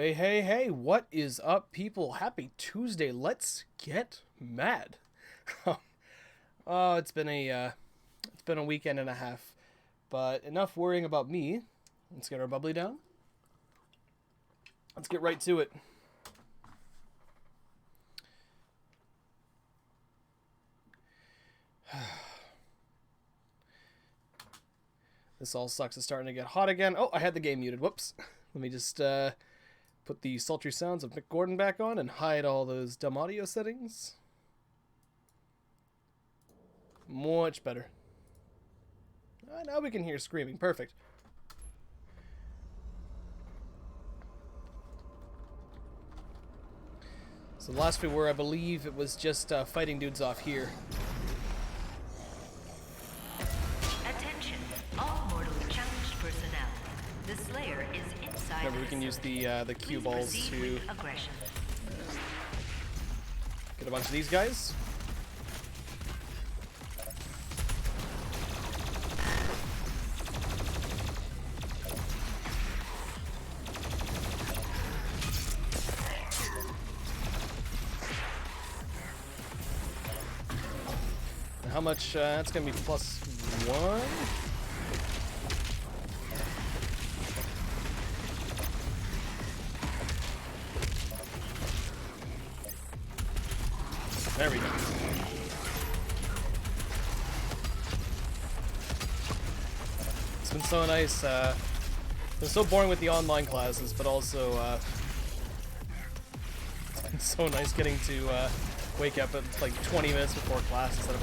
Hey, hey, hey, what is up, people? Happy Tuesday. Let's get mad. Oh, it's been a weekend and a half. But enough worrying about me. Let's get our bubbly down. Let's get right to it. This all sucks. It's starting to get hot again. Oh, I had the game muted. Whoops. Let me just put the sultry sounds of Mick Gordon back on and hide all those dumb audio settings. Much better. Now we can hear screaming. Perfect. So the last we were, I believe it was just fighting dudes off here. Attention, all mortally challenged personnel. The Slayer is inside. Remember, we can use the cue balls to get a bunch of these guys. How much? That's gonna be +1. There we go. It's been so nice. It's been so boring with the online classes, but also it's been so nice getting to wake up at like 20 minutes before class instead of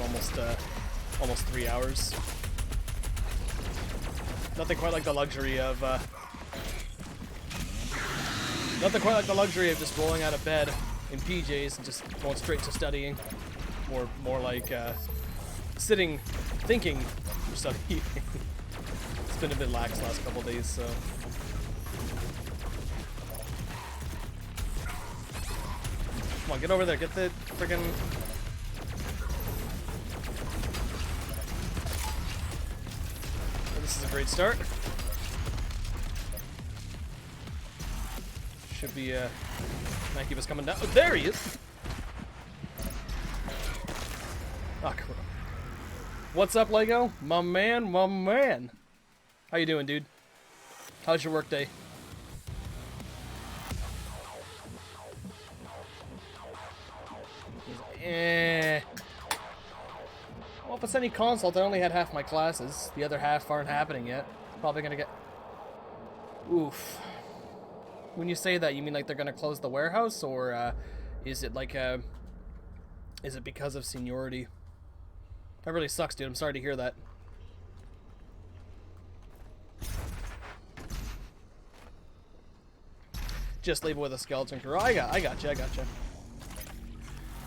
almost 3 hours. Nothing quite like the luxury of just rolling out of bed in PJs and just going straight to studying, or more like sitting, thinking, or studying. It's been a bit lax last couple days, so. Come on, get over there, get the friggin'. Oh, this is a great start. Should be might keep us coming down. Oh, there he is! Oh, come on. What's up, Lego? My man, my man. How you doing, dude? How's your work day? Well, if it's any consult, I only had half my classes. The other half aren't happening yet. Probably gonna get. Oof. When you say that, you mean like they're gonna close the warehouse, or is it like is it because of seniority? That really sucks, dude. I'm sorry to hear that. Just leave it with a skeleton crew. I gotcha.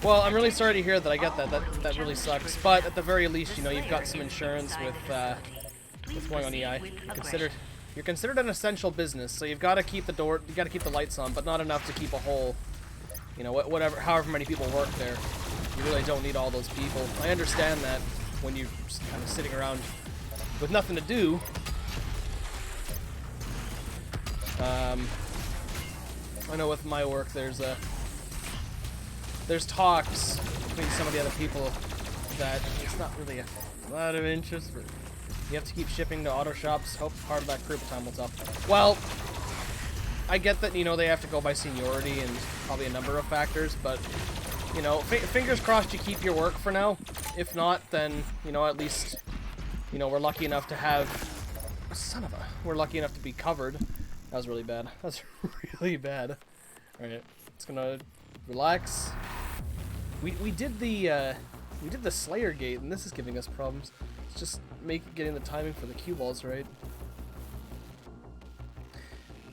Well, I'm really sorry to hear that. I get that. That really sucks. But at the very least, you know, you've got some insurance with what's going on, EI. You're considered an essential business, so you've got to keep the lights on, but not enough to keep a whole, you know, however many people work there. You really don't need all those people. I understand that when you're just kind of sitting around with nothing to do. I know with my work, there's talks between some of the other people that it's not really a lot of interest, but you have to keep shipping to auto shops. Hope part of that group time will tell. Well, I get that, you know, they have to go by seniority and probably a number of factors, but, you know, fingers crossed you keep your work for now. If not, then, you know, at least, you know, we're lucky enough to have... We're lucky enough to be covered. That was really bad. That's really bad. Alright, it's gonna relax. We did the Slayer gate, and this is giving us problems. It's just getting the timing for the cue balls right.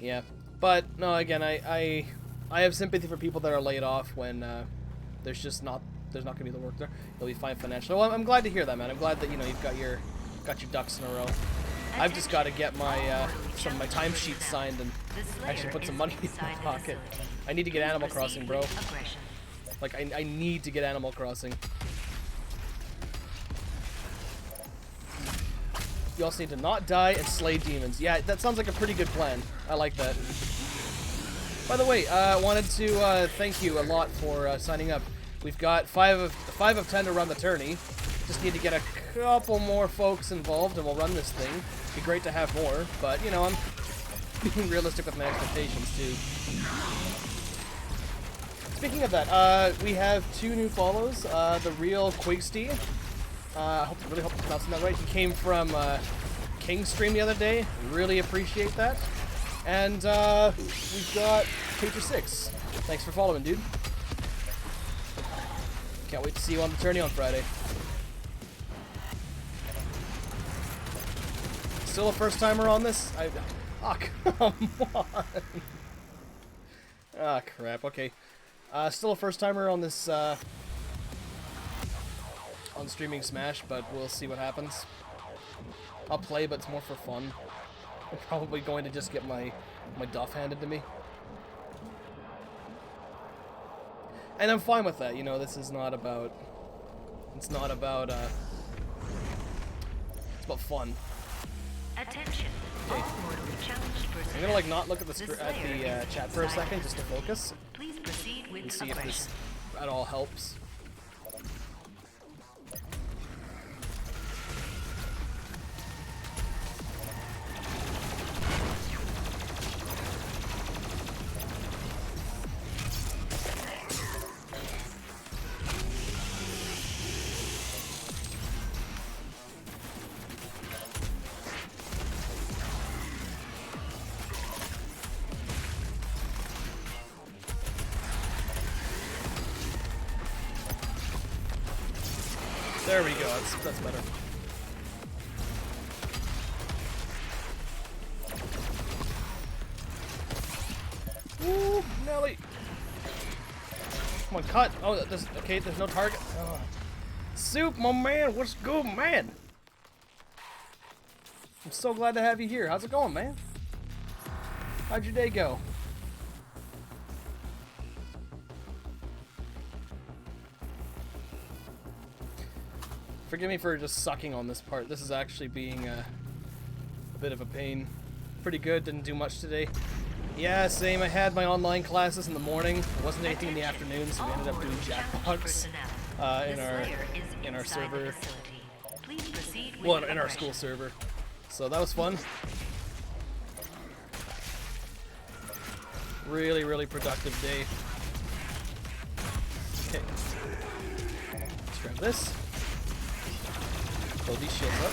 Yeah, but no, again, I have sympathy for people that are laid off when there's not gonna be the work there. You'll be fine financially. Well, I'm glad to hear that, man. I'm glad that, you know, you've got your ducks in a row. I've just got to get my some of my timesheets signed and actually put some money in my pocket. I need to get Animal Crossing, bro. Like, I need to get Animal Crossing. You also need to not die and slay demons. Yeah, that sounds like a pretty good plan. I like that. By the way, wanted to thank you a lot for signing up. We've got 5 of 10 to run the tourney. Just need to get a couple more folks involved, and we'll run this thing. It'd be great to have more, but you know, I'm being realistic with my expectations too. Speaking of that, we have 2 new follows. The real Quigsty. I really hope I'm pronouncing that right. He came from King's stream the other day. Really appreciate that. And we've got Teacher6. Thanks for following, dude. Can't wait to see you on the tourney on Friday. Still a first timer on this? Oh, come on. Ah, crap. Okay. Still a first timer on this, on streaming Smash, but we'll see what happens. I'll play, but it's more for fun. I'm probably going to just get my duff handed to me. And I'm fine with that, you know, this is not about... It's not about, it's about fun. Attention. Okay. All mortally challenged personnel. I'm gonna, like, not look at the chat for a second, just to focus. Please proceed with And see if this at all helps. There we go, that's better. Woo, Nelly! Come on, cut! Oh, okay, there's no target. Oh. Soup, my man, what's good, man? I'm so glad to have you here. How's it going, man? How'd your day go? Forgive me for just sucking on this part. This is actually being a bit of a pain. Pretty good, didn't do much today. Yeah, same. I had my online classes in the morning. There wasn't anything in the afternoon, so we ended up doing Jackbox in our server. Well, in our school server. So that was fun. Really, really productive day. Okay. Let's grab this. Throw these shields up.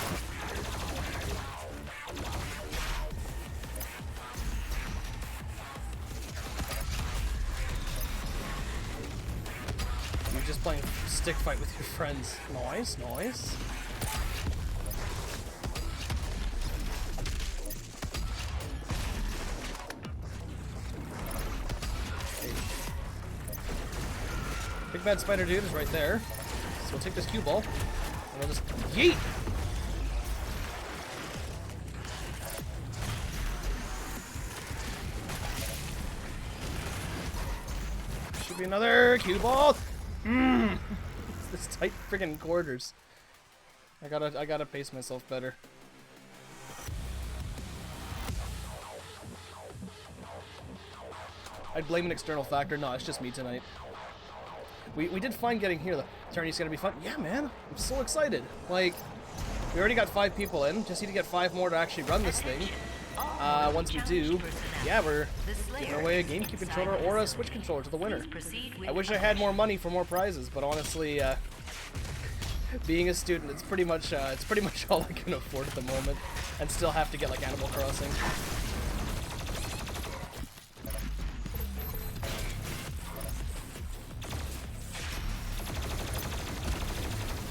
You're just playing stick fight with your friends. Nice, nice. Okay. Big bad spider dude is right there. So we'll take this cue ball. And we'll just yeet! Should be another cue ball! Mmm! This tight friggin' quarters. I gotta pace myself better. I'd blame an external factor. No, it's just me tonight. We did fine getting here. The tourney's gonna be fun. Yeah, man. I'm so excited. Like, we already got 5 people in. Just need to get 5 more to actually run this thing. Once we do, yeah, we're giving away a GameCube controller or a Switch controller to the winner. I wish I had more money for more prizes, but honestly, being a student, it's pretty much all I can afford at the moment, and still have to get like Animal Crossing.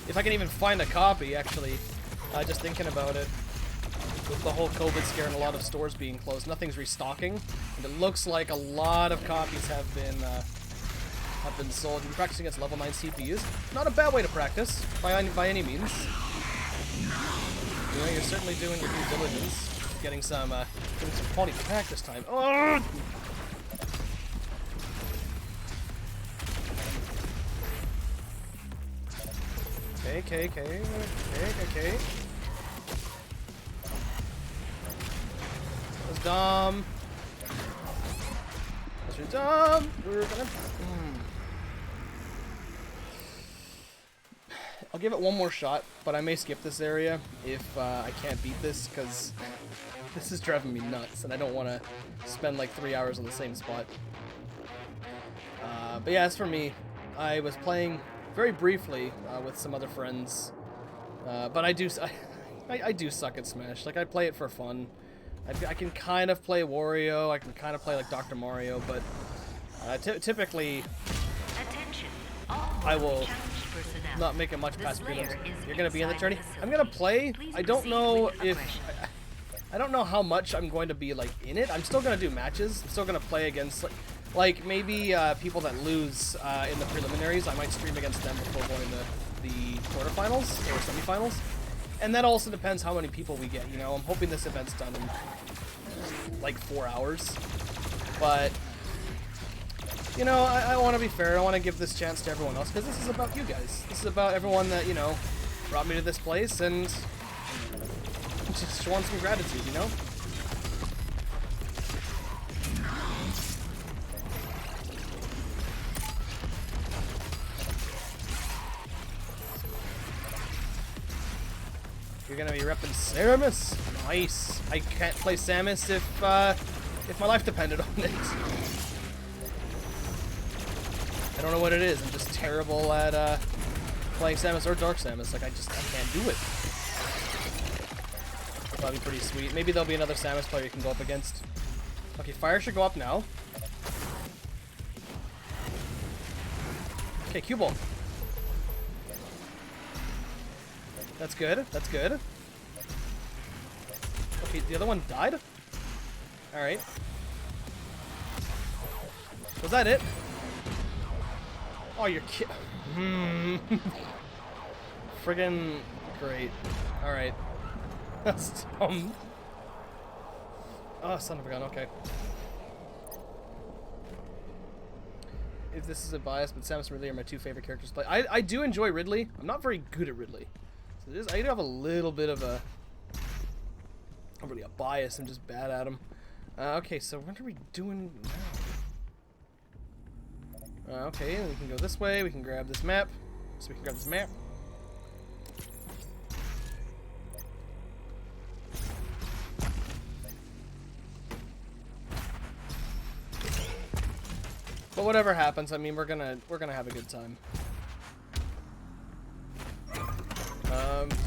If I can even find a copy, actually, just thinking about it, with the whole COVID scare and a lot of stores being closed, nothing's restocking, and it looks like a lot of copies have been sold. You're practicing against level 9 CPUs. Not a bad way to practice, by any means. You know, you're certainly doing your due diligence, getting some quality practice time. Oh! Okay. That was dumb. Let's We're gonna... I'll give it one more shot, but I may skip this area if I can't beat this, because this is driving me nuts, and I don't want to spend like 3 hours on the same spot. But yeah, as for me, I was playing very briefly with some other friends, but I do suck at Smash. Like, I play it for fun. I can kind of play Wario, I can kind of play like Dr. Mario, but typically I will not make it much past prelims. You're gonna be in the tourney. I'm gonna play. I don't know if I don't know how much I'm going to be like in it. I'm still gonna do matches. I'm still gonna play against like maybe people that lose in the preliminaries. I might stream against them before going to the quarterfinals or semifinals. And that also depends how many people we get. You know, I'm hoping this event's done in like 4 hours, but. You know, I want to be fair. I want to give this chance to everyone else, because this is about you guys. This is about everyone that, you know, brought me to this place, and just want some gratitude, you know? You're gonna be repping Samus? Nice. I can't play Samus if my life depended on it. I don't know what it is. I'm just terrible at playing Samus or Dark Samus. Like, I can't do it. That'll be pretty sweet. Maybe there'll be another Samus player you can go up against. Okay, fire should go up now. Okay, cue ball. That's good. That's good. Okay, the other one died? Alright. Was that it? Oh, you're kidding. Friggin' great. Alright. That's dumb. Oh, son of a gun, okay. If this is a bias, but Samus and Ridley are my two favorite characters to play. I do enjoy Ridley. I'm not very good at Ridley. So I do have a little bit of a... not really a bias, I'm just bad at him. Okay, so what are we doing now? Okay, we can go this way, we can grab this map. So we can grab this map. But whatever happens, I mean, we're gonna have a good time.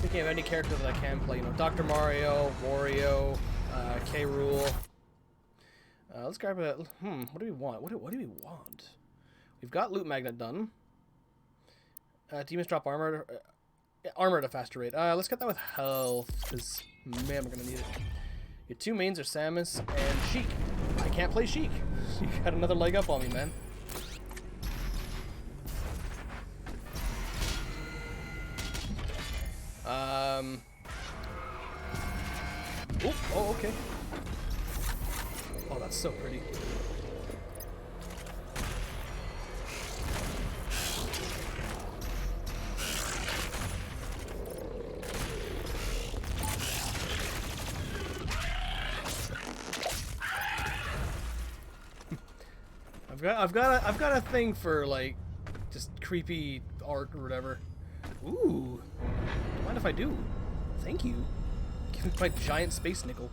Thinking of any character that I can play, you know, Dr. Mario, Wario, K. Rool. Let's grab a... what do we want? What do we want? We've got Loot Magnet done. Demons drop armor. Armor at a faster rate. Let's get that with health, because, man, we're going to need it. Your two mains are Samus and Sheik. I can't play Sheik. You got another leg up on me, man. Oh, okay. Oh, that's so pretty. I've got a thing for like just creepy art or whatever. Ooh, don't mind if I do. Thank you. Give me my giant space nickel.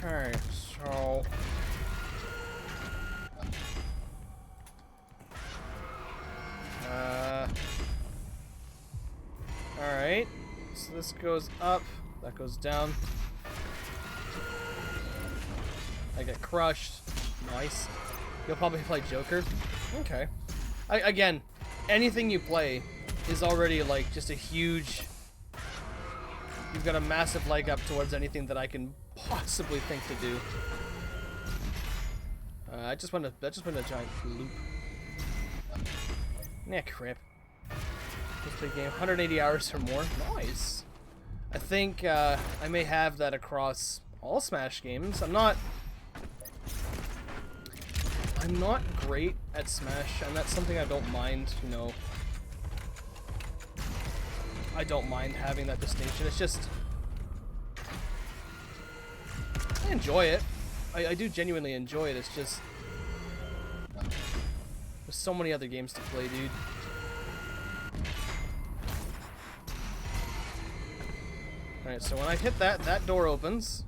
Okay, so alright, so this goes up, that goes down. I get crushed. Nice. You'll probably play Joker. Okay. Again, anything you play is already like just a huge... You've got a massive leg up towards anything that I can possibly think to do. That just went a giant loop. Nah, crap. Let's play game. 180 hours or more. Nice. I think I may have that across all Smash games. I'm not great at Smash, and that's something I don't mind, you know, I don't mind having that distinction. It's just... I enjoy it. I do genuinely enjoy it. It's just... There's so many other games to play, dude. Alright, so when I hit that, that door opens.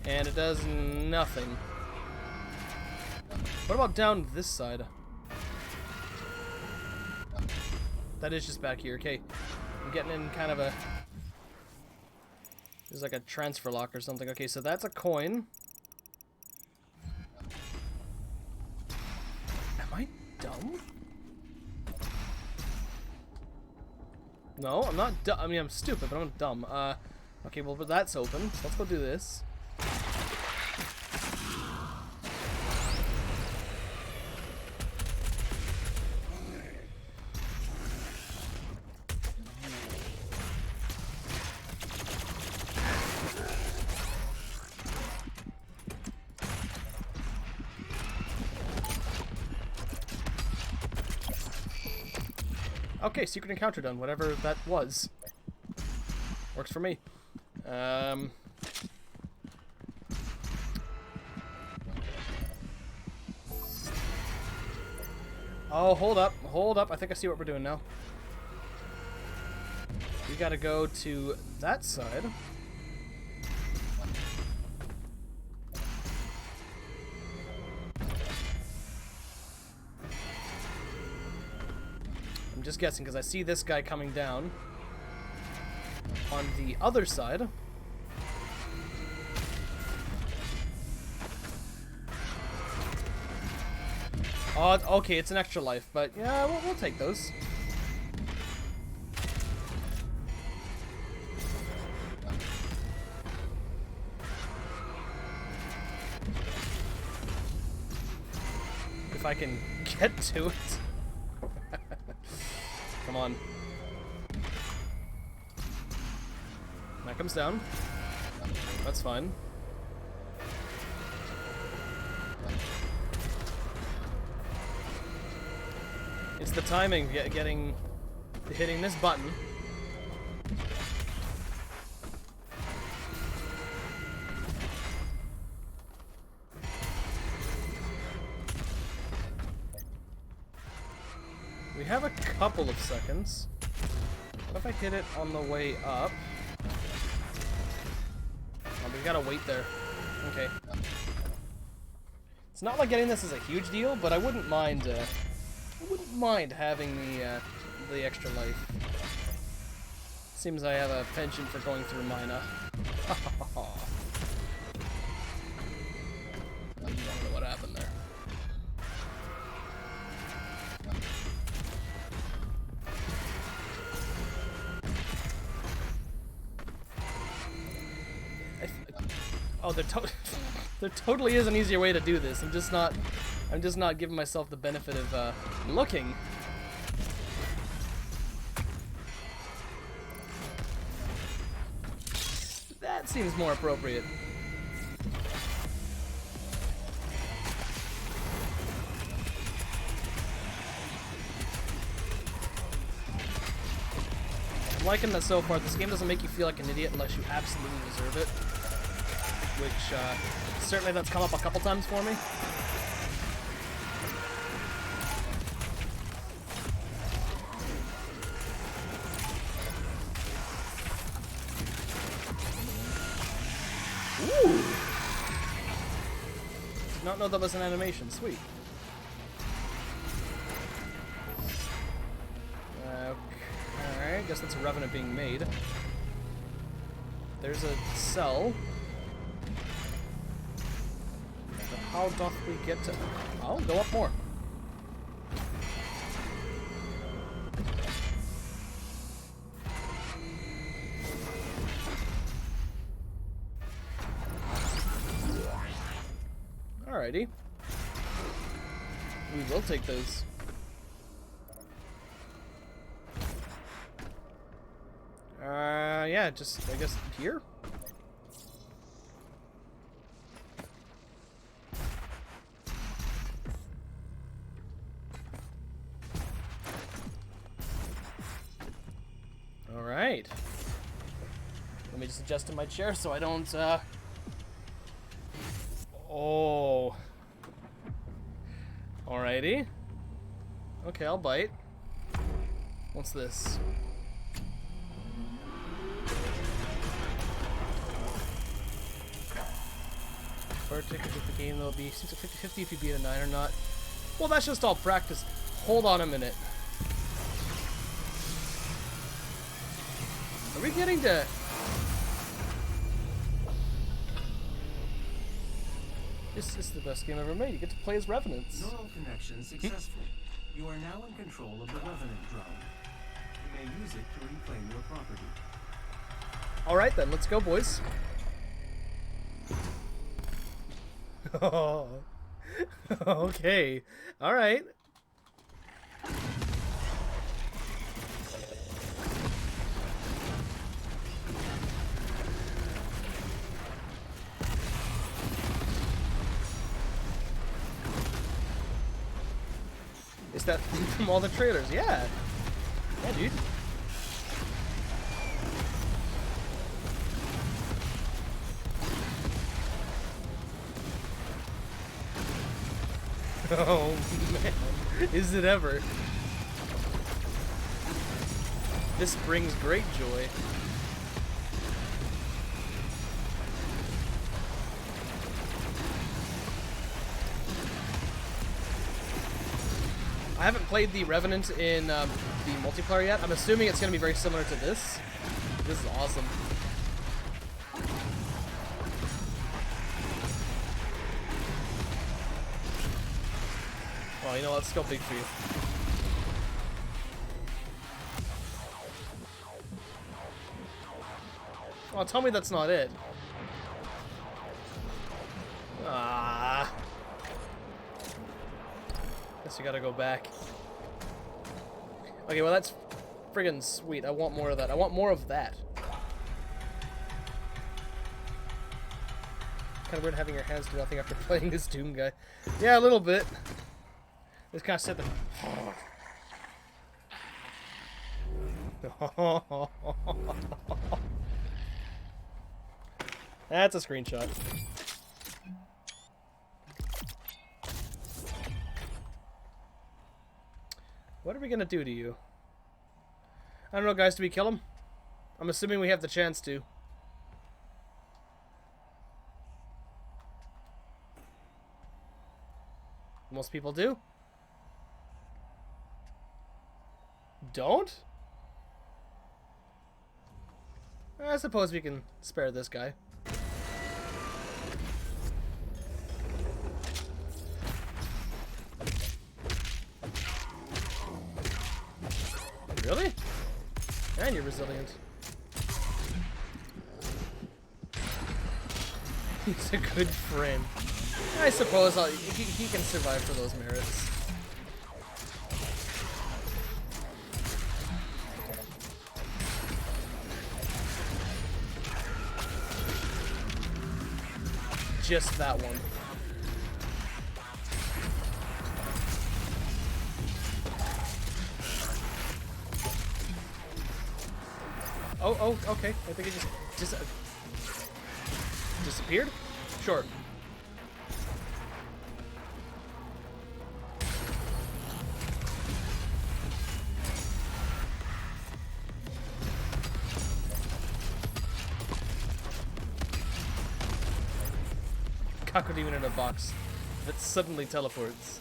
And it does nothing. What about down this side? That is just back here. Okay, I'm getting in kind of a... There's like a transfer lock or something. Okay, so that's a coin. Am I dumb? No, I'm not dumb. I mean, I'm stupid, but I'm not dumb. Okay, well, but that's open. So let's go do this. Okay, secret encounter done, whatever that was. Works for me. Oh, hold up, I think I see what we're doing now. We gotta go to that side. I'm just guessing because I see this guy coming down on the other side. Oh, okay, it's an extra life, but yeah, we'll take those. If I can get to it. Come on. That comes down. That's fine. It's the timing, hitting this button. We have a couple of seconds. What if I hit it on the way up? Oh, we gotta wait there. Okay. It's not like getting this is a huge deal, but I wouldn't mind having the extra life. Seems I have a penchant for going through Mina. I don't know what happened there. Oh, there totally is an easier way to do this. I'm just not giving myself the benefit of looking. That seems more appropriate. I'm liking that so far. This game doesn't make you feel like an idiot unless you absolutely deserve it. Which, certainly that's come up a couple times for me. Ooh! Did not know that was an animation. Sweet. Alright, guess that's a revenant being made. There's a cell. How doth we get to... Oh, go up more. Alrighty. We will take those. Yeah, just, I guess, here? Alright. Let me just adjust in my chair so I don't, Oh. Alrighty. Okay, I'll bite. What's this? For a ticket with the game, there'll be seems like 50-50 if you beat a 9 or not. Well, that's just all practice. Hold on a minute. Are we getting to... This is the best game ever made. You get to play as Revenants. Neural connection successful. You are now in control of the Revenant drone. You may use it to reclaim your property. Alright then, let's go, boys. Oh. Okay. Alright. Is that from all the trailers? Yeah. Yeah, dude. Oh, man. Is it ever? This brings great joy. I haven't played the Revenant in the multiplayer yet. I'm assuming it's going to be very similar to this. This is awesome. Oh, you know what? Let's go big for you. Oh, tell me that's not it. Ah. Guess you gotta go back. Okay, well that's friggin' sweet. I want more of that. I want more of that. Kind of weird having your hands do nothing after playing this Doom guy. Yeah, a little bit. Just kind of sit there. That's a screenshot. What are we gonna do to you? I don't know, guys. Do we kill him? I'm assuming we have the chance to. Most people do. Don't? I suppose we can spare this guy. Really? And you're resilient. He's a good friend. I suppose he can survive for those merits. Just that one. Oh, okay. I think it just disappeared? Sure. Cacodemon in a box that suddenly teleports.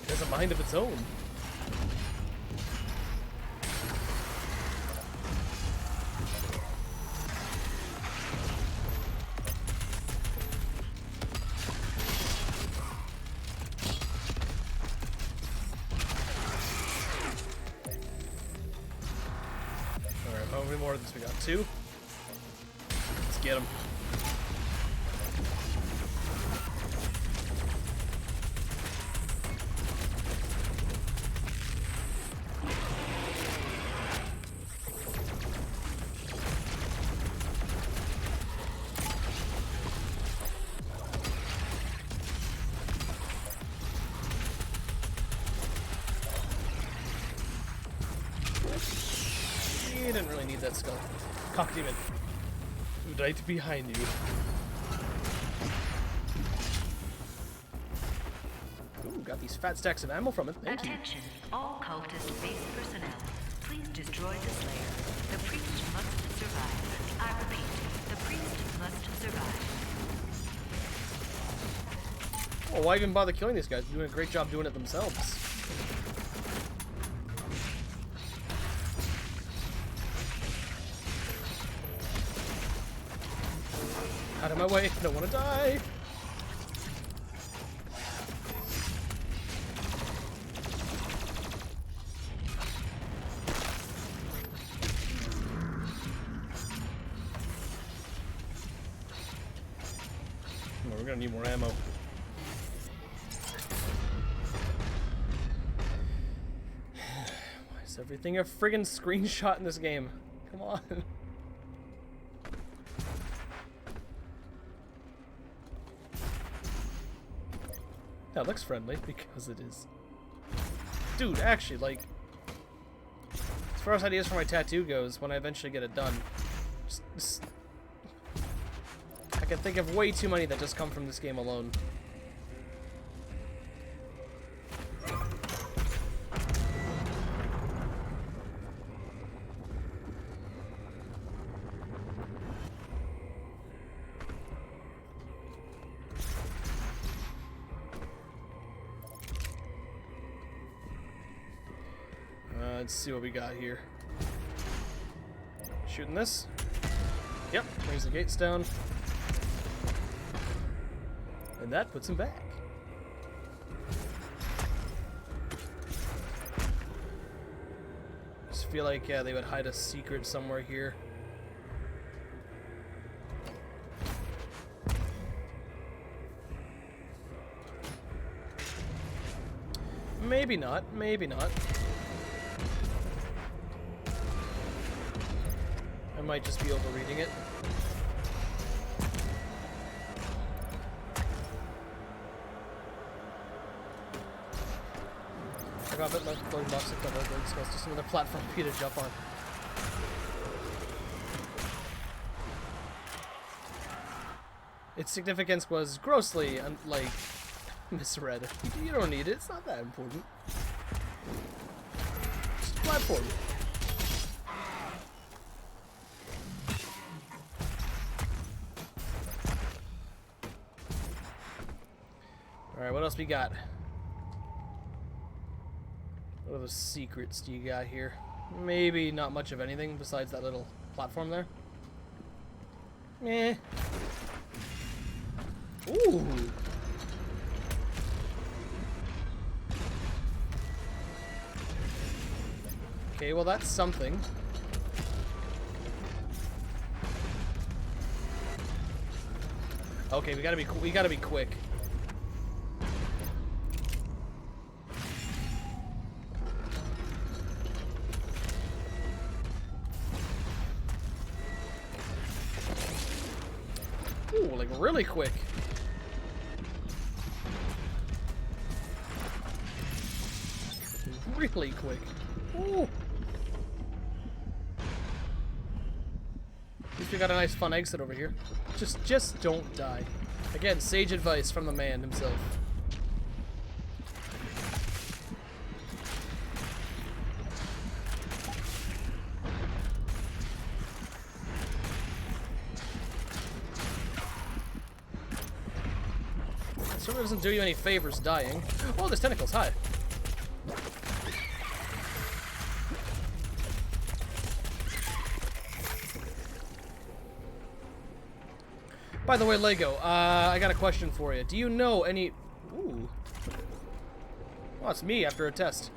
It has a mind of its own. Alright, how many more of this we got? 2? Let's get them. You didn't really need that skull. Cock demon. Right behind you. Ooh, got these fat stacks of ammo from it. Thank you. Attention, all cultist base personnel. Please destroy the Slayer. The priest must survive. I repeat, the priest must survive. Well, why even bother killing these guys? They're doing a great job doing it themselves. Out of my way, I don't want to die. Oh, we're gonna need more ammo. Why is everything a friggin' screenshot in this game? Come on. That looks friendly, because it is. Dude, actually, like, as far as ideas for my tattoo goes, when I eventually get it done, I can think of way too many that just come from this game alone. Let's see what we got here. Shooting this. Yep, brings the gates down. And that puts him back. Just feel like, yeah, they would hide a secret somewhere here. Maybe not, maybe not. I might just be overreading it. I got a bit like loading box of double birds, so it's just another platform for you to jump on. Its significance was grossly, like, misread. You don't need it, it's not that important. Just a platform. Alright, what else we got? What other secrets do you got here? Maybe not much of anything besides that little platform there. Meh. Ooh. Okay, well that's something. Okay, we gotta be quick. Ooh, like really quick. Really quick. Ooh. At least we got a nice fun exit over here. Just don't die. Again, sage advice from the man himself. Certainly doesn't do you any favors dying. Oh, there's tentacles. Hi. By the way, Lego, I got a question for you. Do you know any... Ooh. Oh, it's me after a test.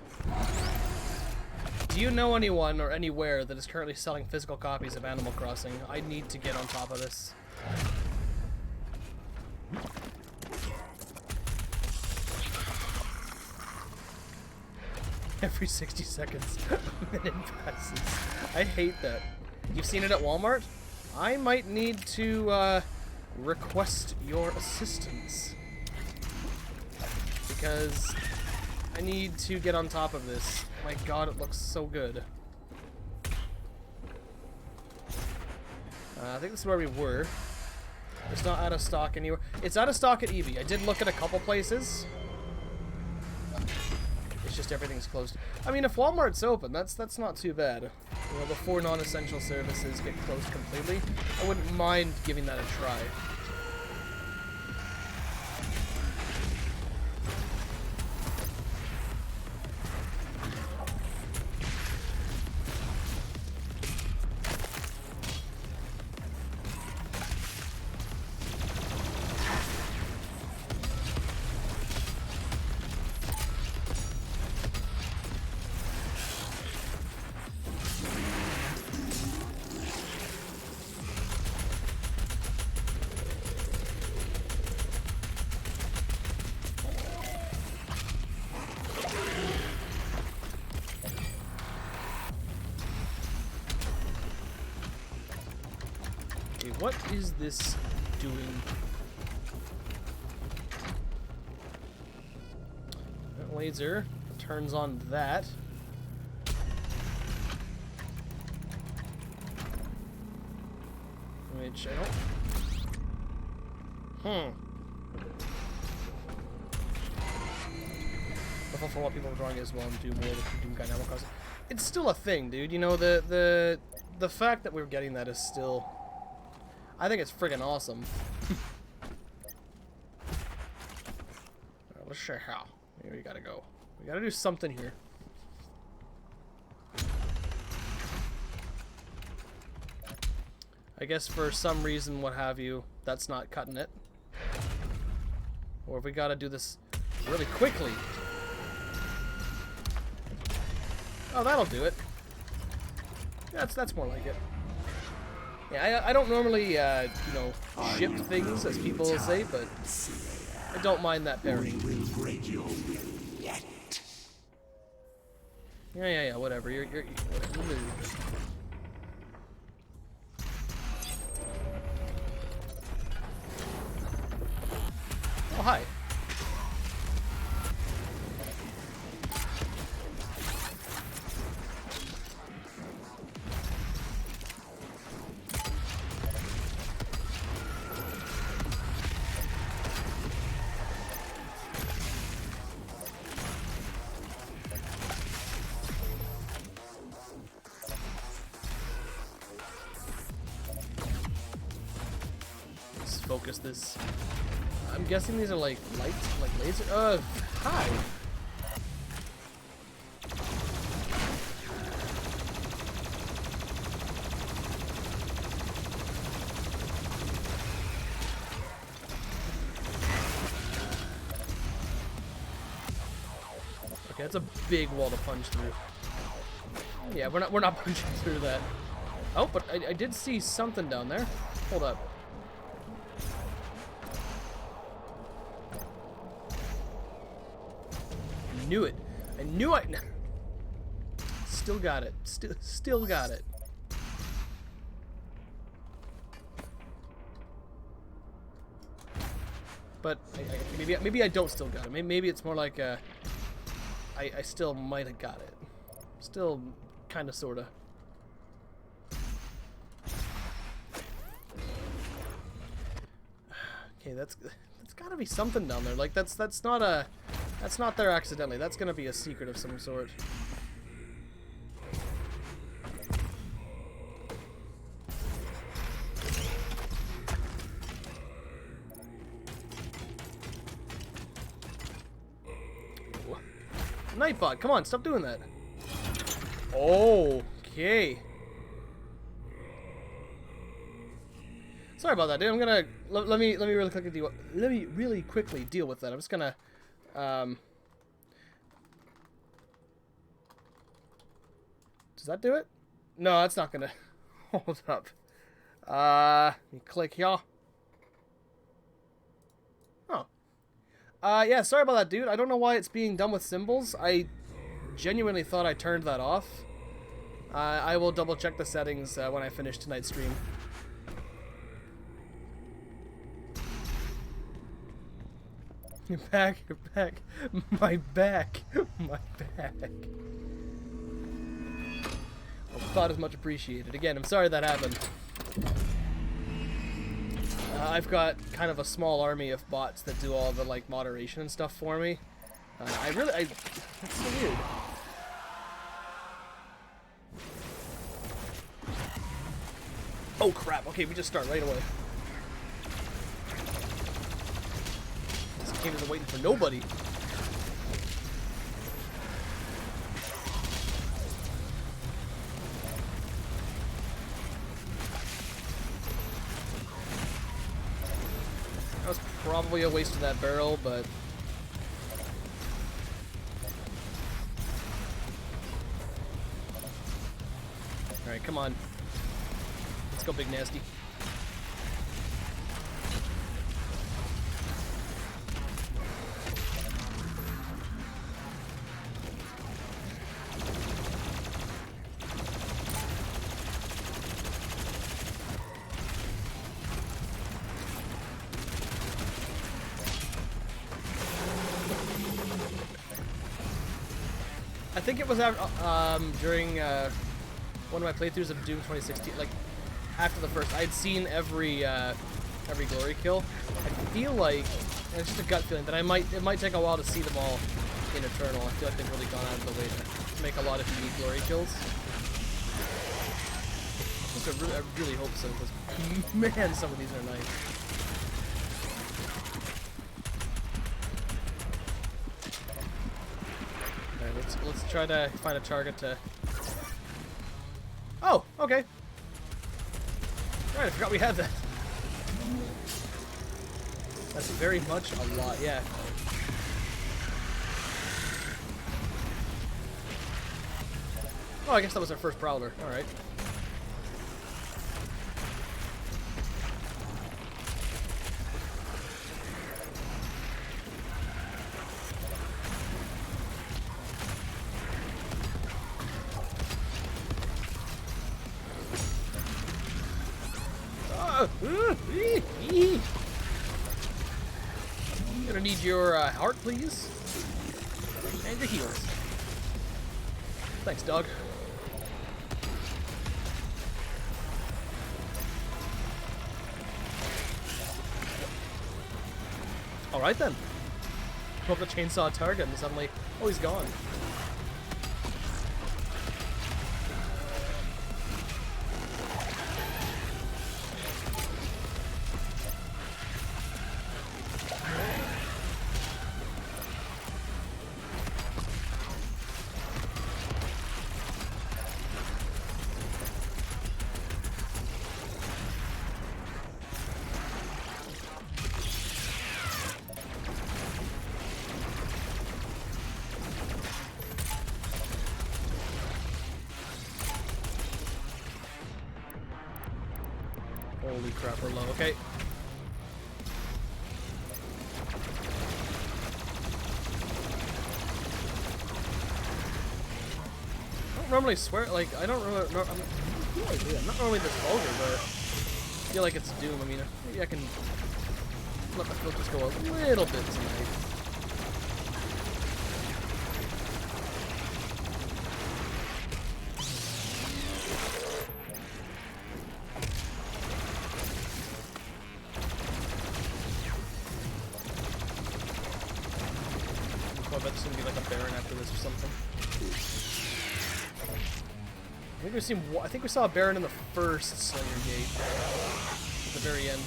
Do you know anyone or anywhere that is currently selling physical copies of Animal Crossing? I need to get on top of this. Every 60 seconds, a minute passes. I hate that. You've seen it at Walmart? I might need to, request your assistance. Because I need to get on top of this. My god, it looks so good. I think this is where we were. It's not out of stock anywhere. It's out of stock at Eevee. I did look at a couple places. It's just everything's closed. I mean, if Walmart's open, that's not too bad. You know, before non-essential services get closed completely, I wouldn't mind giving that a try. What is this doing? That laser turns on that. Which I don't... For what people are drawing as well and do more with Doom Dynamo Crossing. It's still a thing, dude. You know, the fact that we're getting that is still... I think it's friggin' awesome. Let's show how. Here we gotta go. We gotta do something here. I guess for some reason, what have you, that's not cutting it. Or if we gotta do this really quickly. Oh, that'll do it. That's more like it. Yeah, I don't normally, you know, ship things, as people will say, but I don't mind that pairing. Yeah, whatever. You're whatever. Oh, hi. Focus this. I'm guessing these are like lights, like laser. Hi. Okay, that's a big wall to punch through. Yeah, we're not punching through that. Oh, but I did see something down there. Hold up. Knew it. I knew it. Still got it. Still got it. But maybe I don't still got it. Maybe it's more like I still might have got it. Still, kind of, sorta. Okay, that's gotta be something down there. Like that's not there accidentally. That's gonna be a secret of some sort. Nightbot, come on, stop doing that. Okay. Sorry about that, dude. I'm gonna let me really quickly deal with that. I'm just gonna does that do it? No, that's not gonna hold up. You click here. Oh. Yeah, sorry about that, dude. I don't know why it's being done with symbols. I genuinely thought I turned that off. I will double check the settings when I finish tonight's stream. You're back, you're back. My back. My back. Well, thought is much appreciated. Again, I'm sorry that happened. I've got kind of a small army of bots that do all the like moderation and stuff for me. That's so weird. Oh crap! Okay, we just start right away. This game isn't waiting for nobody. That was probably a waste of that barrel, but... Alright, come on. Let's go, Big Nasty. I think it was during one of my playthroughs of Doom 2016, like after the first, I had seen every glory kill. I feel like, and it's just a gut feeling, that it might take a while to see them all in Eternal. I feel like they've really gone out of the way to make a lot of unique glory kills. I really hope so, because man, some of these are nice. Alright, let's try to find a target to... Oh, okay. Right, I forgot we had that. That's very much a lot, yeah. Oh, I guess that was our first Prowler. Alright. Gonna need your heart, please, and your heals. Thanks, dog. All right then. Hope the chainsaw target, and suddenly, oh, he's gone. Holy crap, we're low. Okay. I don't normally swear, like, I don't really, I'm not normally this vulgar, but I feel like it's Doom. I mean, maybe I can let the filters go a little bit tonight. I bet there's gonna be like a Baron after this or something. I think we saw a Baron in the first Slayer Gate at the very end.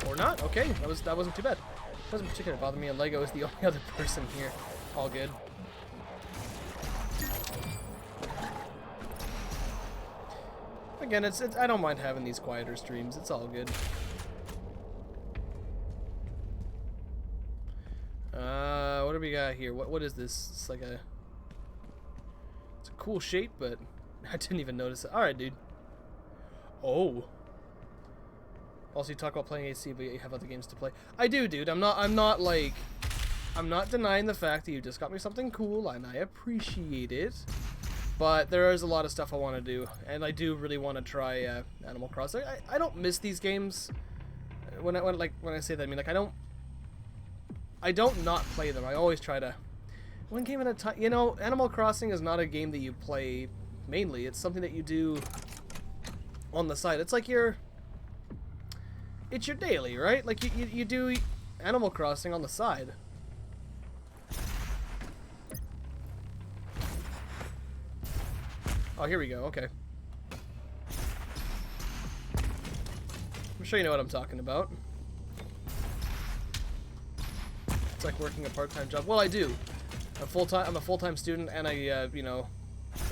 Or not? Okay, that wasn't too bad. Doesn't particularly bother me, and Lego is the only other person here. All good. Again, it's I don't mind having these quieter streams. It's all good. What do we got here? What is this? It's like it's a cool shape, but I didn't even notice it. All right, dude. Oh. Also, you talk about playing AC, but you have other games to play. I do, dude. I'm not denying the fact that you just got me something cool, and I appreciate it. But there is a lot of stuff I want to do, and I do really want to try Animal Crossing. I don't miss these games. When I say that, I mean like I don't not play them. I always try to One game at a time. You know, Animal Crossing is not a game that you play mainly. It's something that you do on the side. It's like it's your daily, right? Like you do Animal Crossing on the side. Oh, here we go. Okay. I'm sure you know what I'm talking about. It's like working a part-time job. Well, I do. I'm a full-time student, and I, you know,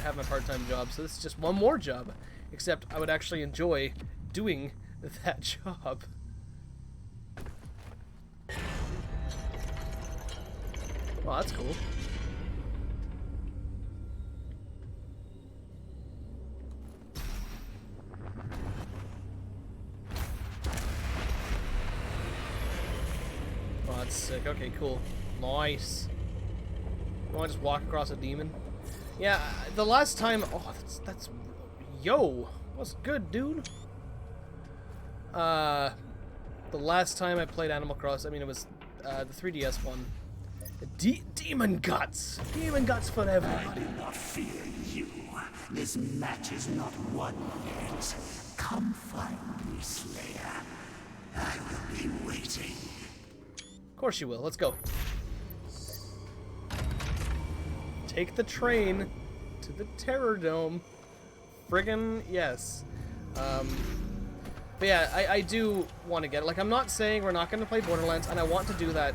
have my part-time job. So this is just one more job. Except I would actually enjoy doing that job. Well, that's cool. Oh, that's sick. Okay, cool. Nice. You want to just walk across a demon? Yeah, the last time... Oh, that's... Yo! What's good, dude? The last time I played Animal Crossing, I mean, it was the 3DS one. Demon Guts! Demon Guts for everybody. I do not fear you. This match is not won yet. Come find me, Slayer. I will be waiting. Of course you will. Let's go. Take the train to the Terror Dome. Friggin' yes. But yeah, I do want to get it. Like, I'm not saying we're not going to play Borderlands, and I want to do that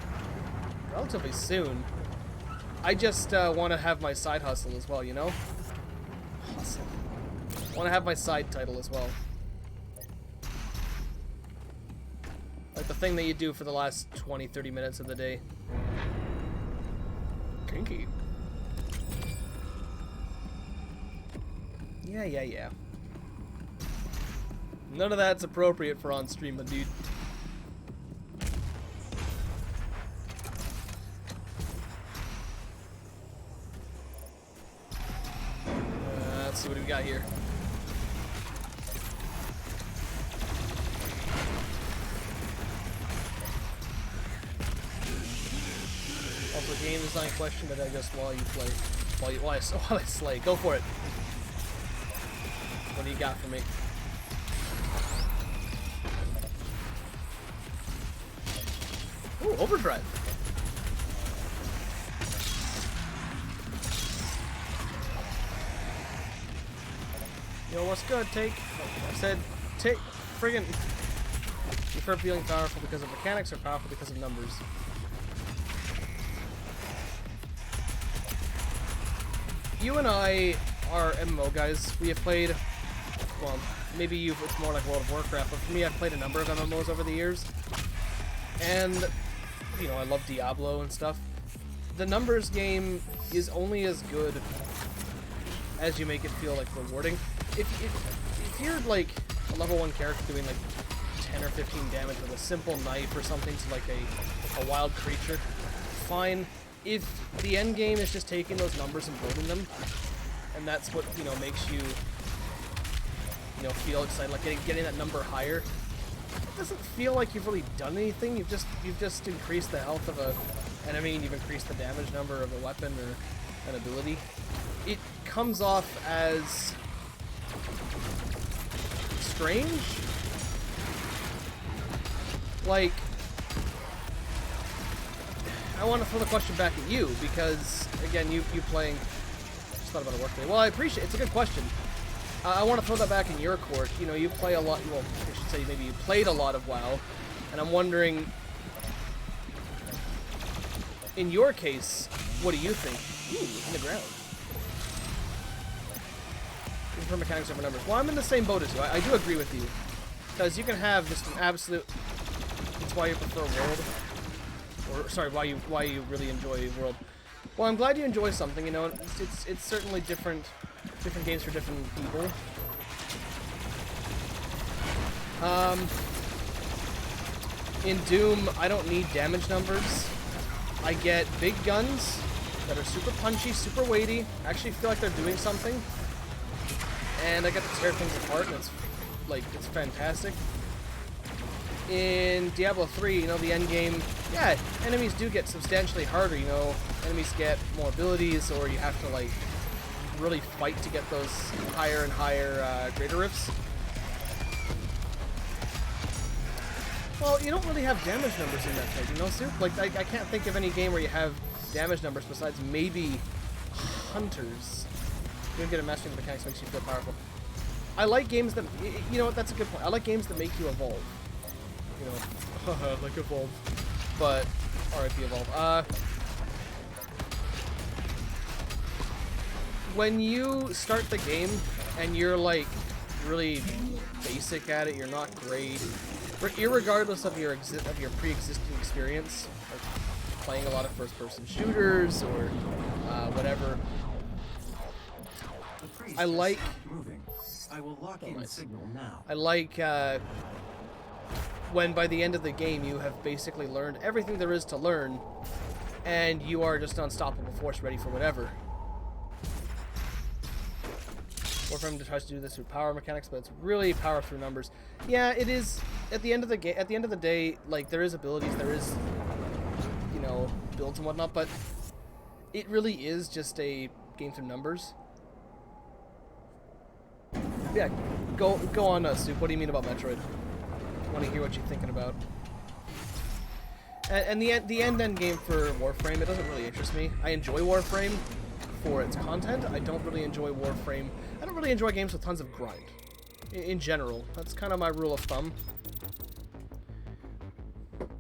relatively soon. I just want to have my side hustle as well, you know? Hustle. I want to have my side title as well. Like the thing that you do for the last 20-30 minutes of the day. Kinky. Yeah. None of that's appropriate for on stream, my dude. Let's see what we got here. Also, game design question that I just while you play. While I slay. Go for it. What do you got for me? Ooh, overdrive. Yo, what's good, Take? I said, Take, friggin'. You prefer feeling powerful because of mechanics or powerful because of numbers? You and I are MMO guys. We have played, well, maybe it's more like World of Warcraft, but for me, I've played a number of MMOs over the years. And, you know, I love Diablo and stuff. The numbers game is only as good as you make it feel, like, rewarding. If you're, like, a level 1 character doing, like, 10 or 15 damage with a simple knife or something to, like, a wild creature, fine. If the end game is just taking those numbers and building them, and that's what, you know, makes you, you know, feel excited, like getting that number higher, it doesn't feel like you've really done anything. You've just increased the health of a enemy, and you've increased the damage number of a weapon or an ability. It comes off as strange. Like, I want to throw the question back at you, because, again, you playing... Just thought about it work today. Well, I appreciate it. It's a good question. I want to throw that back in your court. You know, you play a lot... Well, I should say maybe you played a lot of WoW, and I'm wondering, in your case, what do you think? Ooh, in the ground. For mechanics over numbers. Well, I'm in the same boat as you. I do agree with you. Because you can have just an absolute... That's why you prefer World. Or, sorry, why you really enjoy World. Well, I'm glad you enjoy something, you know. It's certainly different games for different people. In Doom, I don't need damage numbers. I get big guns that are super punchy, super weighty. I actually feel like they're doing something. And I get to tear things apart, and it's fantastic. in Diablo 3, you know, the end game, yeah, enemies do get substantially harder, you know, enemies get more abilities, or you have to, like, really fight to get those higher and higher greater rifts. Well, you don't really have damage numbers in that thing, you know, Soup? Like, I can't think of any game where you have damage numbers besides maybe Hunters. You don't get a mastering the mechanics makes you feel powerful. I like games that, you know what, that's a good point. I like games that make you evolve. You know, like Evolve. But, RIP Evolve. When you start the game and you're like really basic at it, you're not great, irregardless of your pre-existing experience, like playing a lot of first-person shooters or whatever. I like. I will lock in signal now. I like when by the end of the game you have basically learned everything there is to learn, and you are just an unstoppable force, ready for whatever. Warframe tries to do this through power mechanics, but it's really power through numbers. Yeah, it is. At the end of the game, at the end of the day, like there is abilities, there is, you know, builds and whatnot, but it really is just a game through numbers. Yeah, go on, Soup. What do you mean about Metroid? I want to hear what you're thinking about. And the end game for Warframe, it doesn't really interest me. I enjoy Warframe for its content. I don't really enjoy Warframe. I don't really enjoy games with tons of grind. In general, that's kind of my rule of thumb.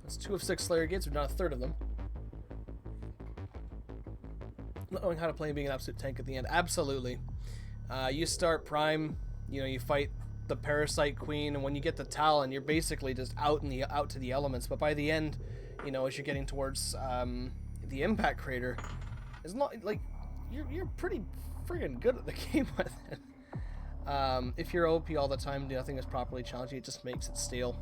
That's 2 of 6 Slayer gates, or not a third of them. Not knowing how to play and being an absolute tank at the end. Absolutely. You start Prime, you know, you fight the Parasite Queen, and when you get the Talon, you're basically just out to the elements. But by the end, you know, as you're getting towards the Impact Crater, it's not like you're pretty friggin' good at the game by then. If you're OP all the time, nothing is properly challenging. It just makes it stale.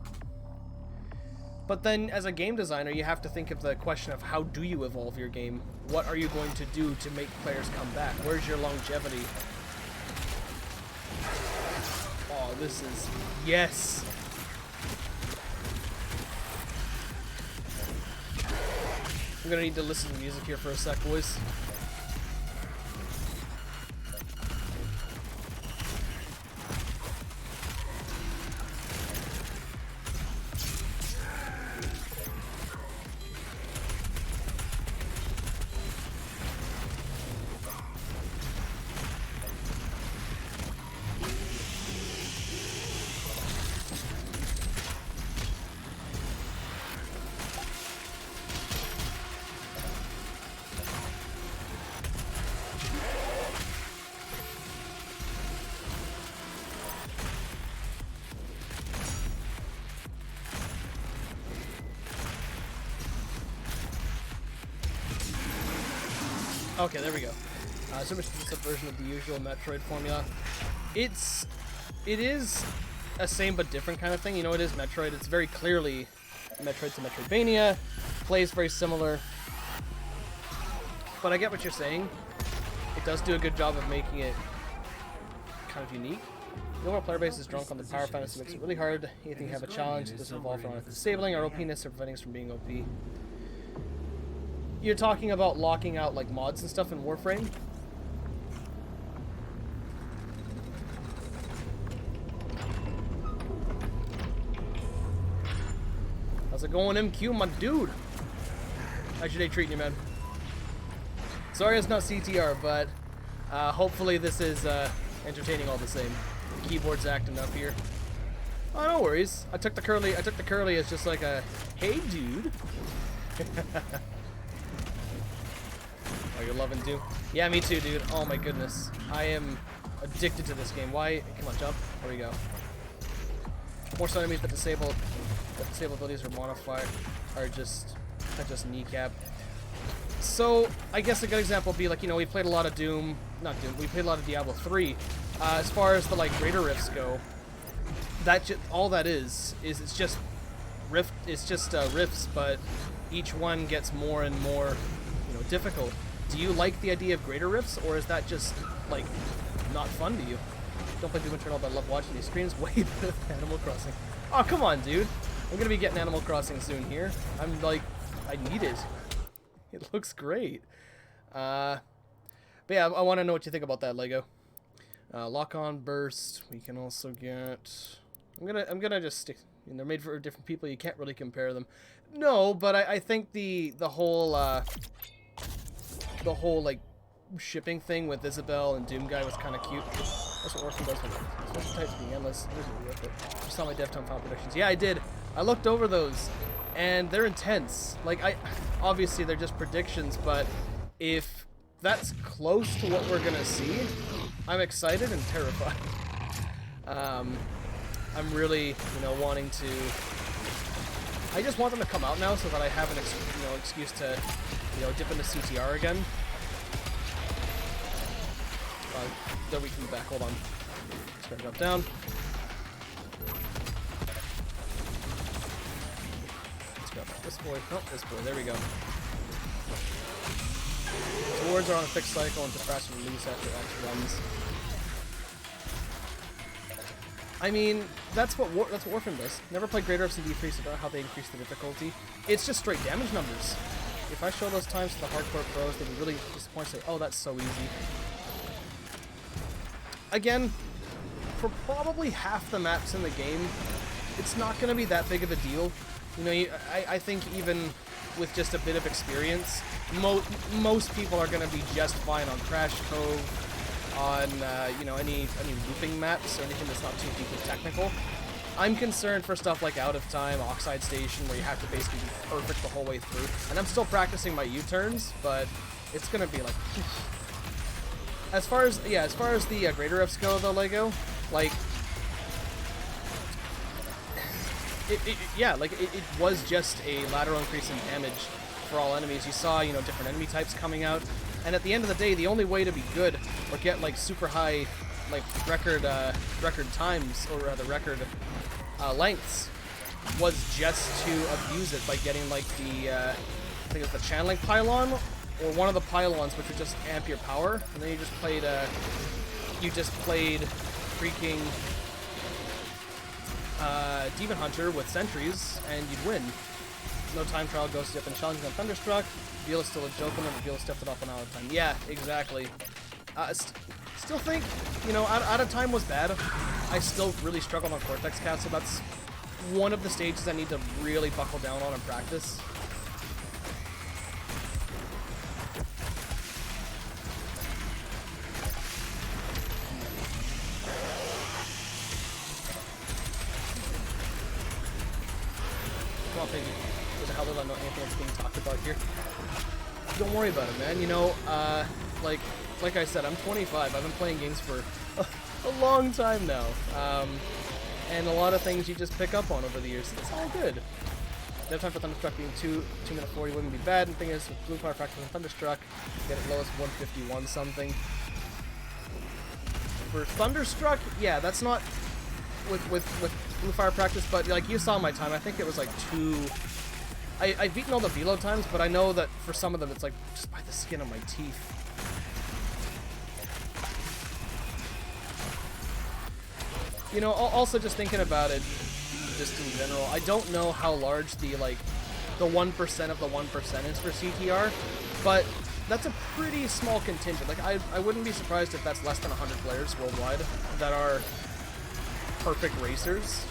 But then, as a game designer, you have to think of the question of how do you evolve your game? What are you going to do to make players come back? Where's your longevity? Oh, this is... Yes! I'm gonna need to listen to music here for a sec, boys. Okay, there we go. So much just a version of the usual Metroid formula. It is a same but different kind of thing. You know, it is Metroid. It's very clearly Metroid to Metroidvania. Plays very similar. But I get what you're saying. It does do a good job of making it kind of unique. The overall player base is drunk on the power fantasy, makes it really hard. Anything have a challenge, it doesn't involve around disabling our OPness or preventing us from being OP. You're talking about locking out like mods and stuff in Warframe? How's it going, MQ, my dude? How's your day treating you, man? Sorry it's not CTR, but hopefully this is entertaining all the same. The keyboard's acting up here. Oh, no worries. I took the curly as just like a, hey, dude. Oh, you're loving Doom? Yeah, me too, dude. Oh my goodness. I am addicted to this game. Why? Come on, jump. There we go. Force enemies that disable abilities or modify are just kneecap. So I guess a good example would be like, you know, we played a lot of Doom, not Doom. We played a lot of Diablo 3. As far as the like greater rifts go, all that is it's just rifts, but each one gets more and more, you know, difficult. Do you like the idea of greater rifts, or is that just like not fun to you? Don't play Doom Eternal, but I love watching these streams. Way better than Animal Crossing. Oh, come on, dude. I'm gonna be getting Animal Crossing soon here. I'm like, I need it. It looks great. But yeah, I want to know what you think about that, Lego. Lock-on burst. We can also get. I'm gonna just stick. You know, they're made for different people. You can't really compare them. No, but I think the whole like shipping thing with Isabel and Doom Guy was kind of cute. That's what Orphan does with it. Special types being endless. It was really worth it. You saw my Deftone Final predictions. Yeah, I did. I looked over those, and they're intense. Like, obviously they're just predictions, but if that's close to what we're gonna see, I'm excited and terrified. I'm really, you know, wanting to. I just want them to come out now so that I have an excuse to, you know, dip into CTR again. There we can back. Hold on. Just gotta drop down. Let's grab this boy. Oh, this boy. There we go. Swords are on a fixed cycle and fast release after X runs. I mean, that's what Orphan does. Never played Greater Ups in D3, so I don't know how they increase the difficulty. It's just straight damage numbers. If I show those times to the hardcore pros, they'd be really disappointed. Say, oh, that's so easy. Again, for probably half the maps in the game, it's not going to be that big of a deal. You know, I think even with just a bit of experience, most people are going to be just fine on Crash Cove, on you know, any looping maps or anything that's not too deeply technical. I'm concerned for stuff like Out of Time, Oxide Station, where you have to basically be perfect the whole way through. And I'm still practicing my U-turns, but it's going to be like. As far as the Greater Ups go, though, Lego, like, it was just a lateral increase in damage for all enemies. You saw, you know, different enemy types coming out, and at the end of the day, the only way to be good or get like super high, like record times or rather record lengths was just to abuse it by getting like the I think it was the channeling pylon. Or one of the pylons, which would just amp your power, and then you just played freaking Demon Hunter with sentries, and you'd win. No time trial, Ghost Dip, and challenging on Thunderstruck. Veal is still a joke, and Veal stepped it up an Out of Time. Yeah, exactly. Still think, you know, Out of Time was bad. I still really struggled on Cortex Castle. That's one of the stages I need to really buckle down on and practice. What the hell did I know anything that's being talked about here? Don't worry about it, man. You know, like I said, I'm 25. I've been playing games for a long time now. And a lot of things you just pick up on over the years. It's all good. Dev time for Thunderstruck being 2 minute 40 wouldn't be bad. And the thing is, with Blue Fire practice on Thunderstruck, get it lowest 151 something. For Thunderstruck, yeah, that's not with Blue Fire practice, but like you saw my time, I think it was like 2. I've beaten all the velo times, but I know that for some of them it's like just by the skin of my teeth. You know, also just thinking about it, just in general, I don't know how large the 1% of the 1% is for CTR, but that's a pretty small contingent. Like I wouldn't be surprised if that's less than 100 players worldwide that are perfect racers.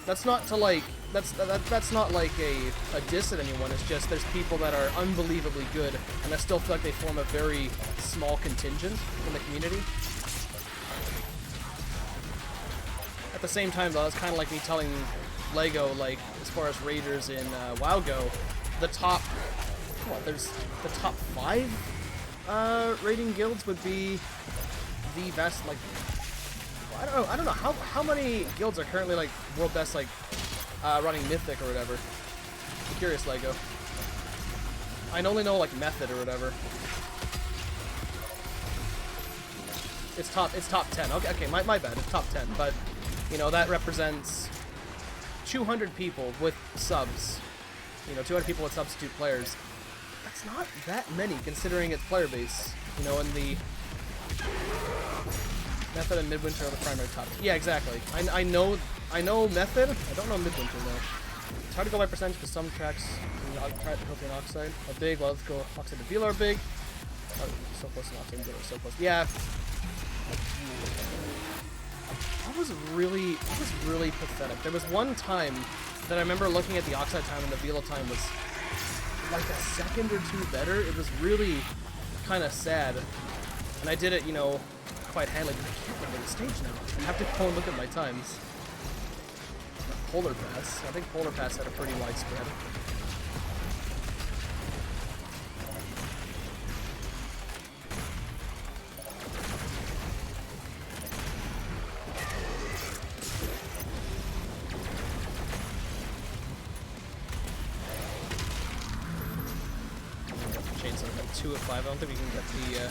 That's not to like that's not like a diss at anyone. It's just there's people that are unbelievably good, and I still feel like they form a very small contingent in the community. At the same time, though, it's kind of like me telling Lego, like, as far as raiders in WoW go, the top, there's the top 5 raiding guilds would be the best, like, well, I don't know, how many guilds are currently, like, world best, like, running Mythic or whatever? I'm curious, Lego. I only know, like, Method or whatever. It's top 10. Okay, my bad. It's top 10, but you know that represents 200 people with subs. You know, 200 people with substitute players. That's not that many considering its player base. You know, and the Method and Midwinter are the primary topics. Yeah, exactly. I know Method. I don't know Midwinter though. It's hard to go by percentage because some tracks difficulty and Oxide are big. Well, let's go Oxide to Velar are big. Oh, so close to Oxide and Velar, so close. Yeah. That was really pathetic. There was one time that I remember looking at the Oxide time and the Velar time was like a second or two better. It was really kind of sad. And I did it, you know, quite handily, but I can't remember the stage now. I have to go and look at my times. Polar Pass. I think Polar Pass had a pretty wide spread. Chainsaw got 2 of 5. I don't think we can get the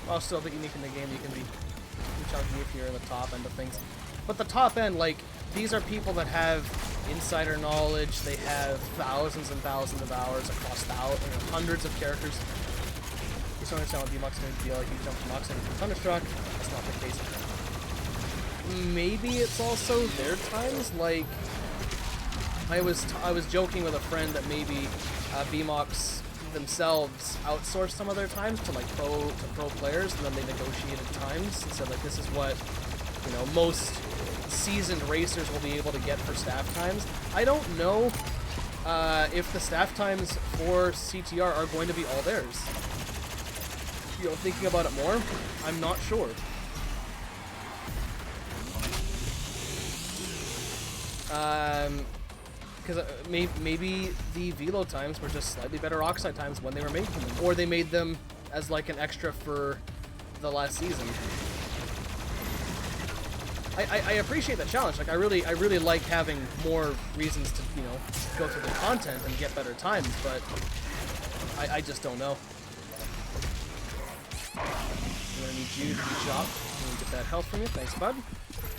while still a bit unique in the game, you can be chunky if you're in the top end of things. But the top end, like, these are people that have insider knowledge, they have thousands and thousands of hours across hundreds of characters. You still understand what VMOX made feel like you jump from Oxide to Thunderstruck. That's not the case. Maybe it's also their times, like, I was joking with a friend that maybe VMOX themselves outsourced some of their times to like pro players, and then they negotiated times and said like this is what, you know, most seasoned racers will be able to get for staff times. I don't know if the staff times for CTR are going to be all theirs. You know, thinking about it more, I'm not sure. Because maybe the Velo times were just slightly better Oxide times when they were making them, or they made them as like an extra for the last season. I appreciate the challenge. Like I really like having more reasons to, you know, go through the content and get better times, but I just don't know. I'm gonna need you to be chopped. I'm gonna get that health from you. Thanks, bud.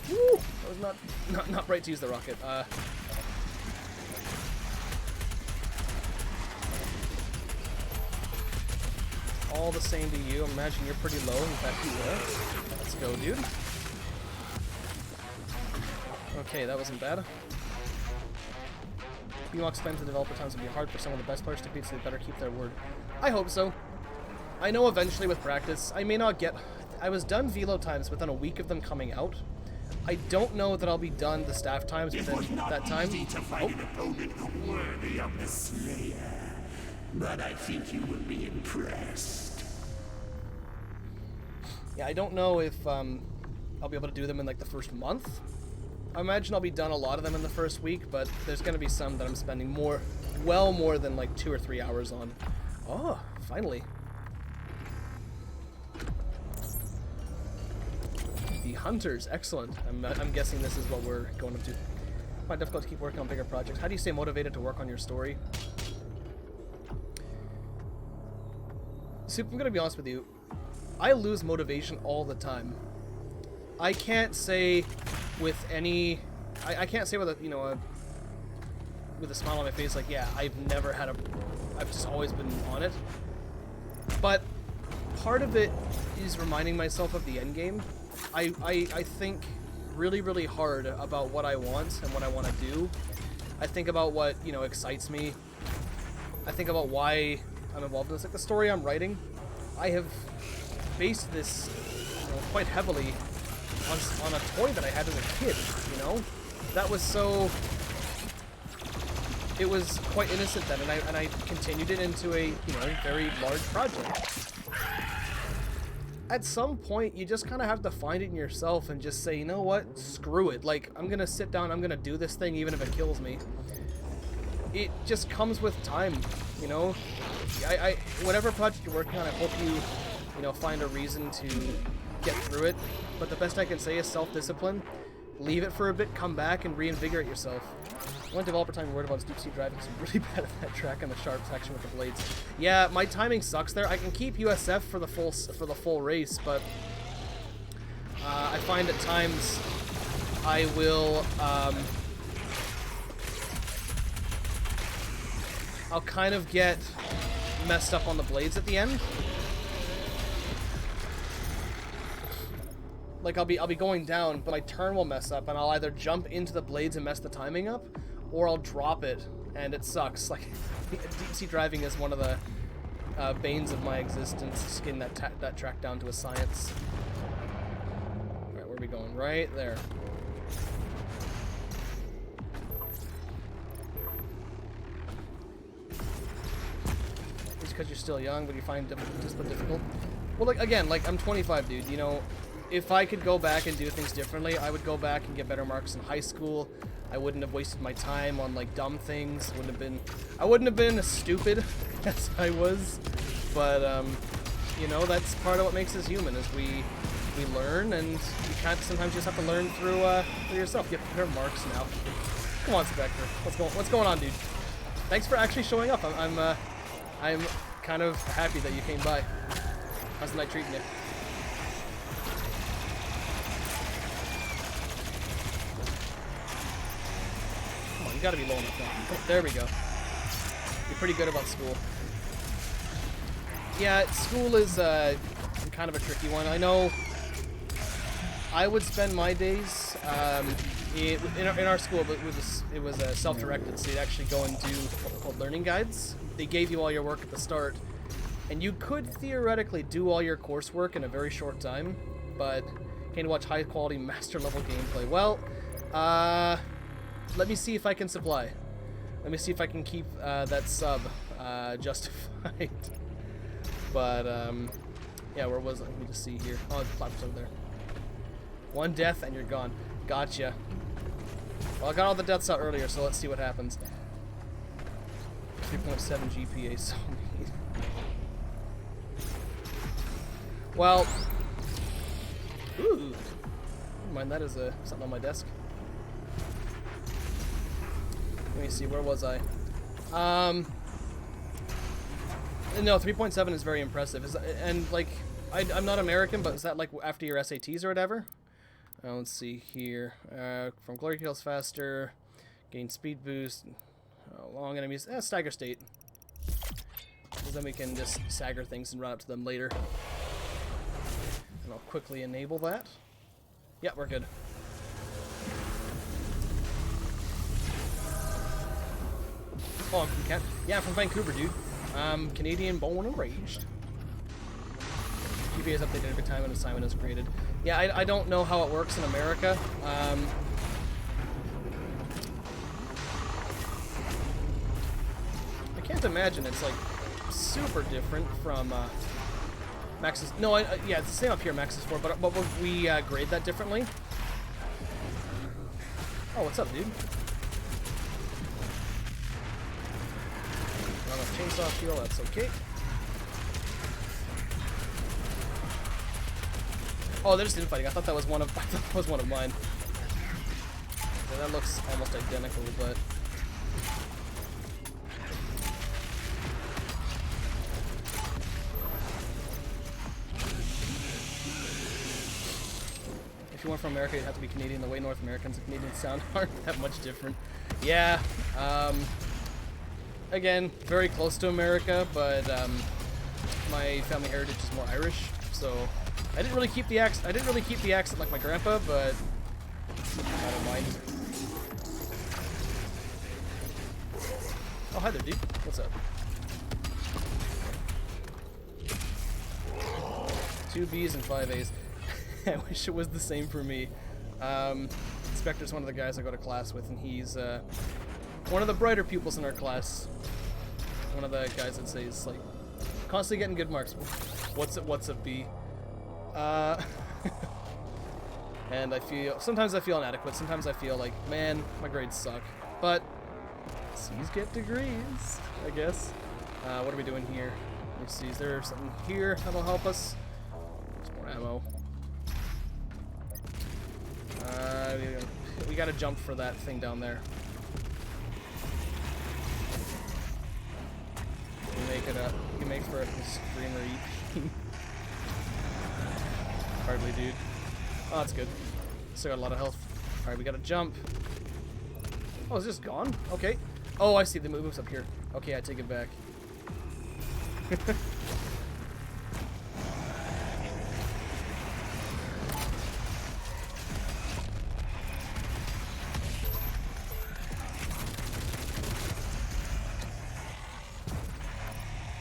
Woo! That was not right to use the rocket. All the same to you. Imagine you're pretty low. In fact, you are. Let's go, dude. Okay, that wasn't bad. VMOX claims the developer times will be hard for some of the best players to beat, so they better keep their word. I hope so. I know eventually with practice, I may not get... I was done Velo times within a week of them coming out. I don't know that I'll be done the staff times within that time. Easy to find an opponent worthy of the Slayer, but I think you will be impressed. Yeah, I don't know if I'll be able to do them in like the first month. I imagine I'll be done a lot of them in the first week, but there's going to be some that I'm spending well more than like 2 or 3 hours on. Oh, finally. The Hunters, excellent. I'm guessing this is what we're going up to. Quite difficult to keep working on bigger projects. How do you stay motivated to work on your story? Soup, I'm gonna be honest with you. I lose motivation all the time. I can't say with any... I can't say with a, you know, with a smile on my face like, yeah, I've just always been on it. But part of it is reminding myself of the end game. I think really, really hard about what I want and what I want to do. I think about what, you know, excites me. I think about why I'm involved in this. Like the story I'm writing, I have based this, you know, quite heavily on a toy that I had as a kid, you know? That was so... It was quite innocent then, and I continued it into a, you know, very large project. At some point, you just kind of have to find it in yourself and just say, you know what, screw it. Like, I'm gonna sit down, I'm gonna do this thing even if it kills me. It just comes with time, you know? Whatever project you're working on, I hope you know, find a reason to get through it. But the best I can say is self-discipline. Leave it for a bit, come back, and reinvigorate yourself. One developer time you're worried about is deep sea driving, so I'm really bad at that track on the sharp section with the blades. Yeah, my timing sucks there. I can keep USF for the full race, but I find at times I will I'll kind of get messed up on the blades at the end. Like I'll be going down, but my turn will mess up, and I'll either jump into the blades and mess the timing up, or I'll drop it, and it sucks. Like deep sea driving is one of the banes of my existence. Just getting that track down to a science. All right, where are we going? Right there. Just because you're still young, but you find discipline difficult. Well, like again, like I'm 25, dude. You know. If I could go back and do things differently, I would go back and get better marks in high school. I wouldn't have wasted my time on like dumb things. I wouldn't have been as stupid as I was. But you know, that's part of what makes us human. Is we learn, and you can't. Sometimes you just have to learn through yourself. Get better marks now. Come on, Spectre. What's going on, dude? Thanks for actually showing up. I'm kind of happy that you came by. How's the night treating you? You gotta be low enough now. Oh, there we go. You're pretty good about school. Yeah, school is kind of a tricky one. I know I would spend my days in our school, but it was self-directed, so you'd actually go and do what were called learning guides. They gave you all your work at the start, and you could theoretically do all your coursework in a very short time, but can you watch high-quality master-level gameplay? Well, let me see if I can supply. Let me see if I can keep that sub justified. But, yeah, where was it? Let me just see here. Oh, the platform's over there. One death and you're gone. Gotcha. Well, I got all the deaths out earlier, so let's see what happens. 3.7 GPA, so neat. Well, ooh. Never mind, that is something on my desk. Let me see, where was I? No, 3.7 is very impressive. And, like, I'm not American, but is that, like, after your SATs or whatever? Let's see here. From glory kills faster, gain speed boost, long enemies, stagger state. Because then we can just stagger things and run up to them later. And I'll quickly enable that. Yeah, we're good. Oh, I'm from Canada. Yeah, I'm from Vancouver, dude. Canadian born and raised. GPA is updated every time an assignment is created. Yeah, I don't know how it works in America. I can't imagine it's like super different from Max's. No, yeah, it's the same up here, Max's 4, but we grade that differently. Oh, what's up, dude? Not enough chainsaw fuel, that's okay. Oh, they're just infighting. I thought that was one of mine. Yeah, that looks almost identical, but if you weren't from America, you'd have to be Canadian. The way North Americans and Canadians sound aren't that much different. Yeah. Again, very close to America, but my family heritage is more Irish, so I didn't really keep the accent. Like my grandpa, but I don't mind. Oh, hi there, dude. What's up? 2 B's and 5 A's. I wish it was the same for me. Spectre's one of the guys I go to class with, and he's one of the brighter pupils in our class. One of the guys that says like constantly getting good marks. What's a B? And sometimes I feel inadequate. Sometimes I feel like, man, my grades suck. But C's get degrees, I guess. What are we doing here? Let me see. Is there something here that'll help us? There's more ammo. We gotta jump for that thing down there. You make for a extremely easy. Hardly, dude. Oh, that's good. Still got a lot of health. Alright, we gotta jump. Oh, it's just gone? Okay. Oh, I see. The move's up here. Okay, I take it back.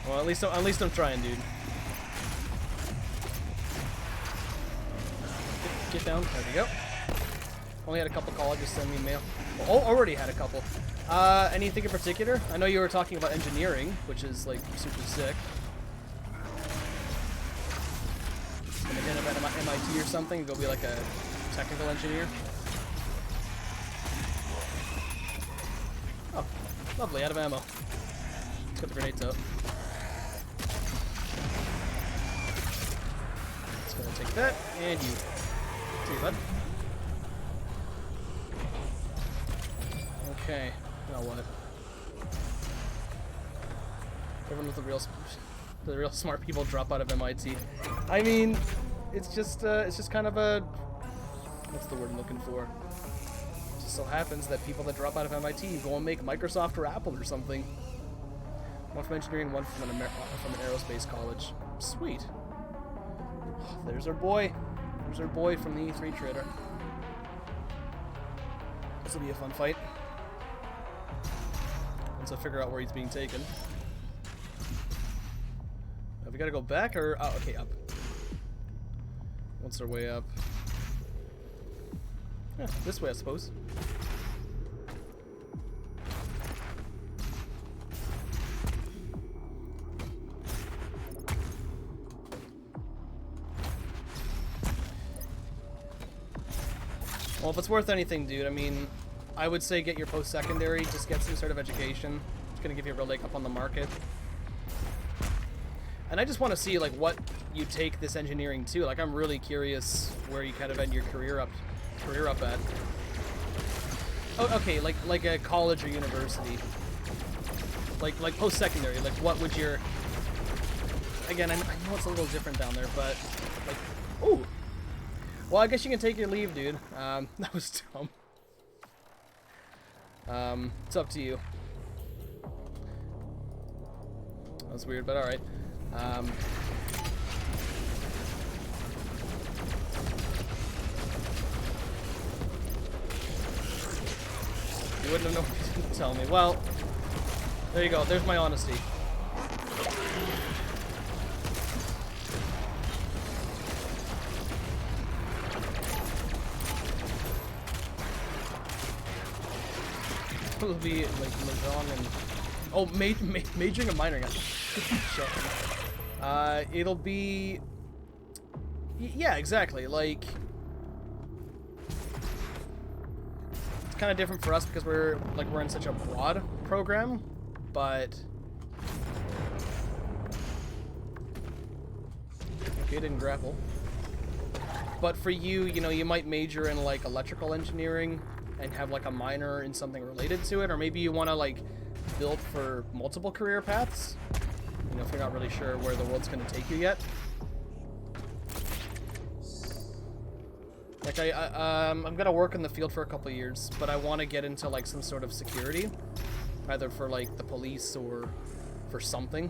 Well, at least I'm trying, dude. Get down. There we go. Only had a couple colleges send me mail. Oh, already had a couple. Anything in particular? I know you were talking about engineering, which is like super sick. Gonna get up at MIT or something, go be like a technical engineer. Oh, lovely, out of ammo. Let's get the grenades out. Just gonna take that, and you. See you, bud. Okay, now what? Everyone with the real smart people drop out of MIT. I mean, it's just kind of a, what's the word I'm looking for? It just so happens that people that drop out of MIT go and make Microsoft or Apple or something. One from engineering, one from an aerospace college. Sweet. There's our boy. There's our boy from the E3 trader. This will be a fun fight. Once I figure out where he's being taken. Have we got to go back or... Oh, okay, up. Once our way up. Yeah, this way, I suppose. Well, if it's worth anything, dude, I mean, I would say get your post-secondary, just get some sort of education. It's going to give you a real leg up on the market. And I just want to see, like, what you take this engineering to. Like, I'm really curious where you kind of end your career up at. Oh, okay, like a college or university. Like post-secondary, like, what would your... Again, I know it's a little different down there, but, like, ooh! Well, I guess you can take your leave, dude. That was dumb. It's up to you. That was weird, but alright. You wouldn't have known if you didn't tell me. Well, there you go. There's my honesty. It'll be like Phazon and majoring and minoring. It'll be yeah, exactly. Like it's kind of different for us because we're in such a broad program, but okay, didn't grapple. But for you, you know, you might major in like electrical engineering and have like a minor in something related to it, or maybe you want to like build for multiple career paths, you know, if you're not really sure where the world's going to take you yet. Like I'm gonna work in the field for a couple years, but I want to get into like some sort of security, either for like the police or for something.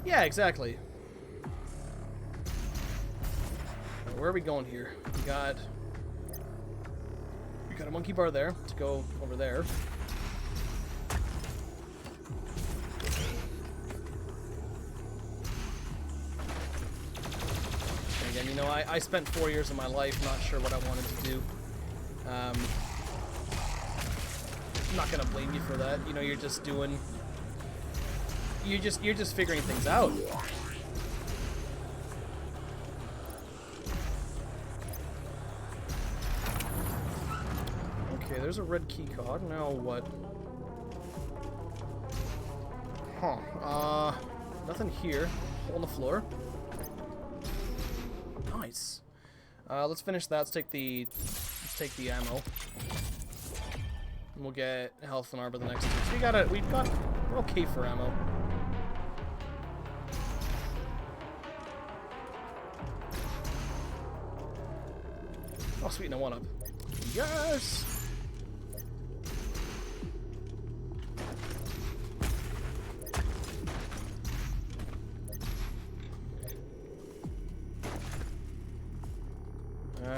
Yeah, exactly. Where are we going here? We got a monkey bar there to go over there. And again, you know, I spent 4 years of my life not sure what I wanted to do. I'm not gonna blame you for that. You know, you're just doing. You're just figuring things out. Okay, there's a red key cog. Now what? Huh. Nothing here. Hole in the floor. Nice. Let's finish that. Let's take the ammo. And we'll get health and armor the next two. So we're okay for ammo. Oh, sweet, no one up. Yes!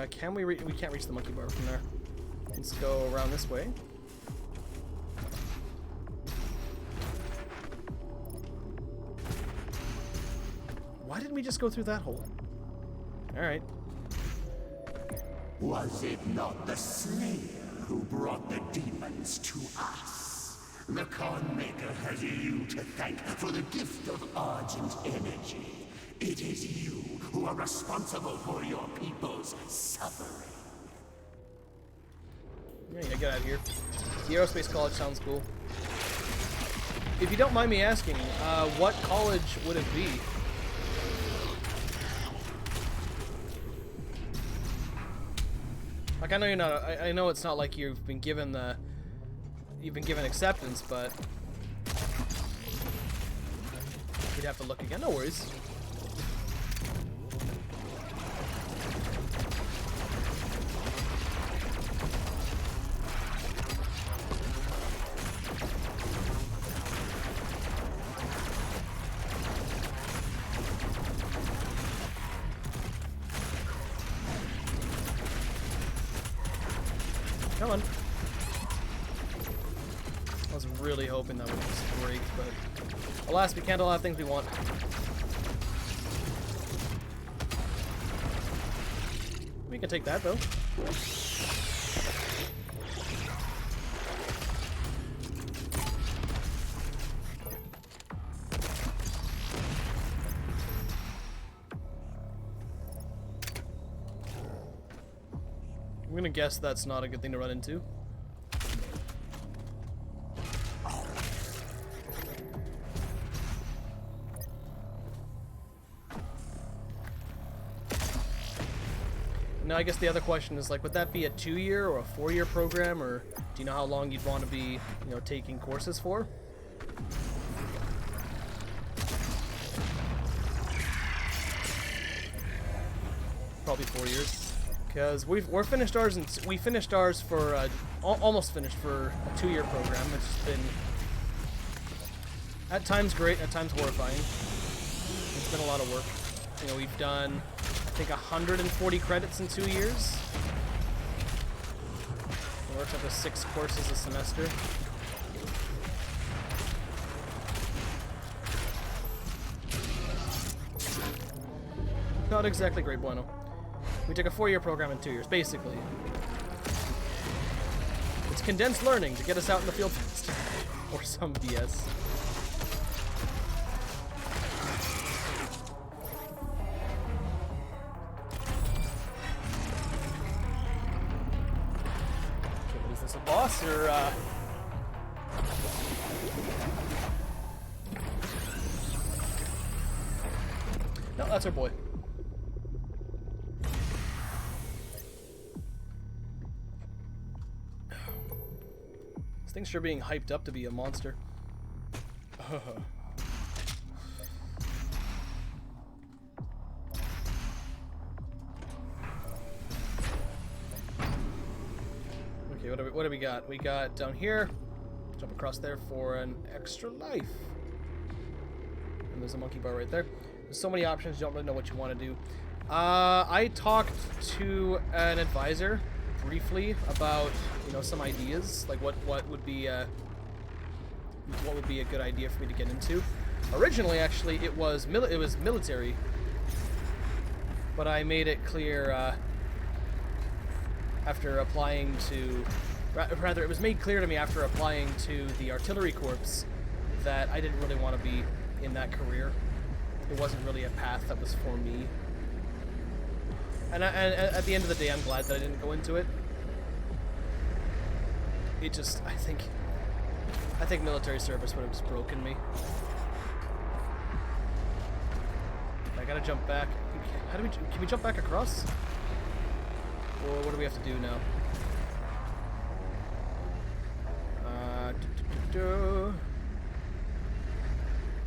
Can we? We can't reach the monkey bar from there. Let's go around this way. Why didn't we just go through that hole? All right. Was it not the Slayer who brought the demons to us? The Con Maker has you to thank for the gift of Argent energy. It is you who are responsible for your people's suffering. Yeah, get out of here. The Aerospace College sounds cool. If you don't mind me asking, what college would it be? Like, I know you're not. I know it's not like you've been given acceptance, but you'd have to look again. No worries. Come on. I was really hoping that would just break, but alas, we can't all have things we want. We can take that, though. I'm gonna guess that's not a good thing to run into. Now I guess the other question is, like, would that be a 2-year or a 4-year program, or do you know how long you'd want to be, you know, taking courses for? Probably 4 years. Because we're finished ours, and we finished ours for almost finished for a 2-year program. It's been at times great, at times horrifying. It's been a lot of work. You know, we've done, I think, 140 credits in 2 years. It works up to 6 courses a semester. Not exactly great bueno. We took a 4-year program in 2 years, basically. It's condensed learning to get us out in the field faster. Or some BS. Okay, what is this, a boss, or, No, that's our boy. This thing's sure being hyped up to be a monster. Okay, what do we got? We got down here. Jump across there for an extra life. And there's a monkey bar right there. There's so many options, you don't really know what you want to do. I talked to an advisor briefly about, you know, some ideas, like what would be a good idea for me to get into. Originally, actually, it was military, but I made it clear after applying to, rather, it was made clear to me after applying to the artillery corps that I didn't really want to be in that career. It wasn't really a path that was for me. And at the end of the day, I'm glad that I didn't go into it. It just, I think military service would have just broken me. I gotta jump back. How do can we jump back across? Or what do we have to do now?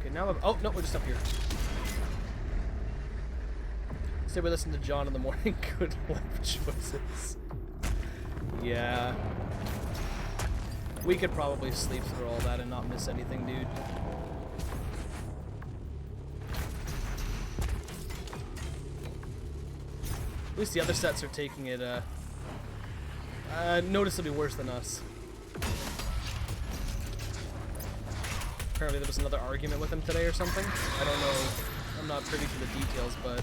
Okay, now oh, no, we're just up here. Say we listen to John in the morning. Good life choices. Yeah. We could probably sleep through all that and not miss anything, dude. At least the other sets are taking it noticeably worse than us. Apparently there was another argument with him today or something. I don't know. I'm not privy to the details, but...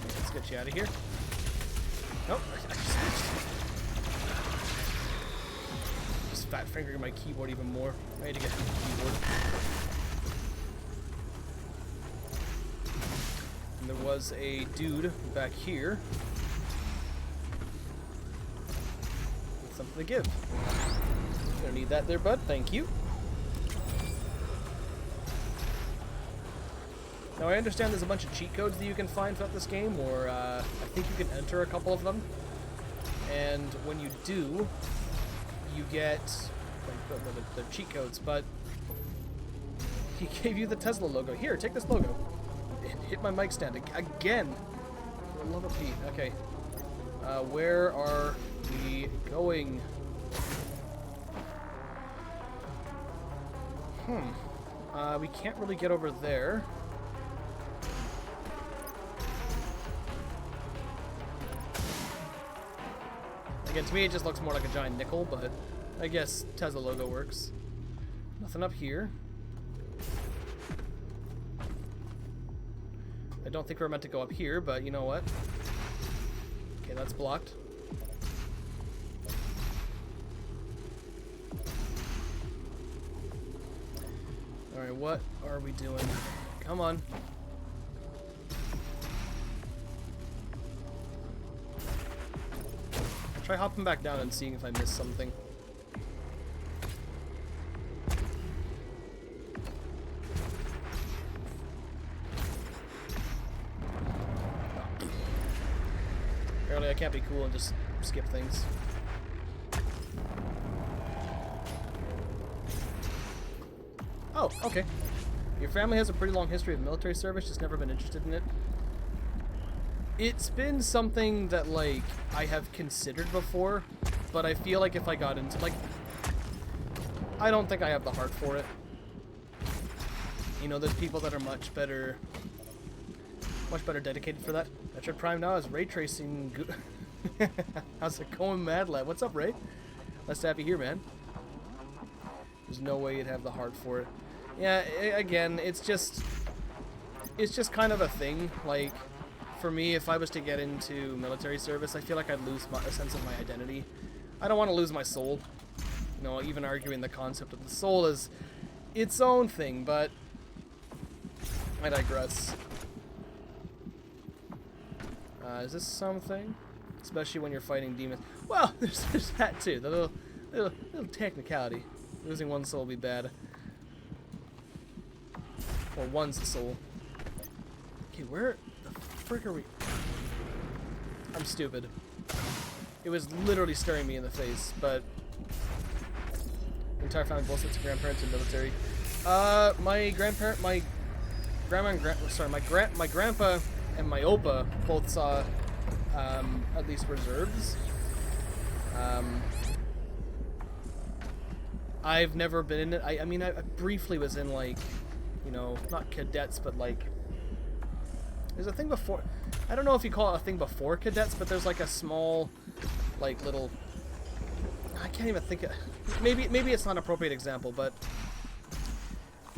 Let's get you out of here. Nope, I just switched. Just fat fingering my keyboard even more. I need to get to the keyboard. And there was a dude back here with something to give. Gonna need that there, bud. Thank you. Now I understand there's a bunch of cheat codes that you can find throughout this game, or I think you can enter a couple of them. And when you do, you get the cheat codes, but he gave you the Tesla logo. Here, take this logo. Hit my mic stand again. For the love of Pete. Okay. Where are we going? We can't really get over there. Again, to me it just looks more like a giant nickel, but I guess Tesla logo works. Nothing up here. I don't think we're meant to go up here, but you know what? Okay, that's blocked. Alright, what are we doing? Come on. Try hopping back down and seeing if I missed something. Apparently I can't be cool and just skip things. Oh, okay. Your family has a pretty long history of military service, just never been interested in it. It's been something that, like, I have considered before, but I feel like if I got into, like, I don't think I have the heart for it. You know, there's people that are much better dedicated for that. Metroid Prime now is ray tracing. How's it going, Mad Lad? What's up, Ray? Nice to have you here, man. There's no way you'd have the heart for it. Yeah, again, it's just kind of a thing, like... For me, if I was to get into military service, I feel like I'd lose a sense of my identity. I don't want to lose my soul. You know, even arguing the concept of the soul is its own thing, but I digress. Is this something? Especially when you're fighting demons. Well, there's that too. The little technicality. Losing one soul will be bad. Or one's soul. Okay, where... frick are we? I'm stupid. It was literally staring me in the face, but the entire family both sets of grandparents in military. My grandparent, my grandma and my grandpa and my opa both saw at least reserves. I've never been in it. I mean, I briefly was in, like, you know, not cadets, but like. There's a thing before... I don't know if you call it a thing before cadets, but there's like a small, like, little... I can't even think of... Maybe it's not an appropriate example, but...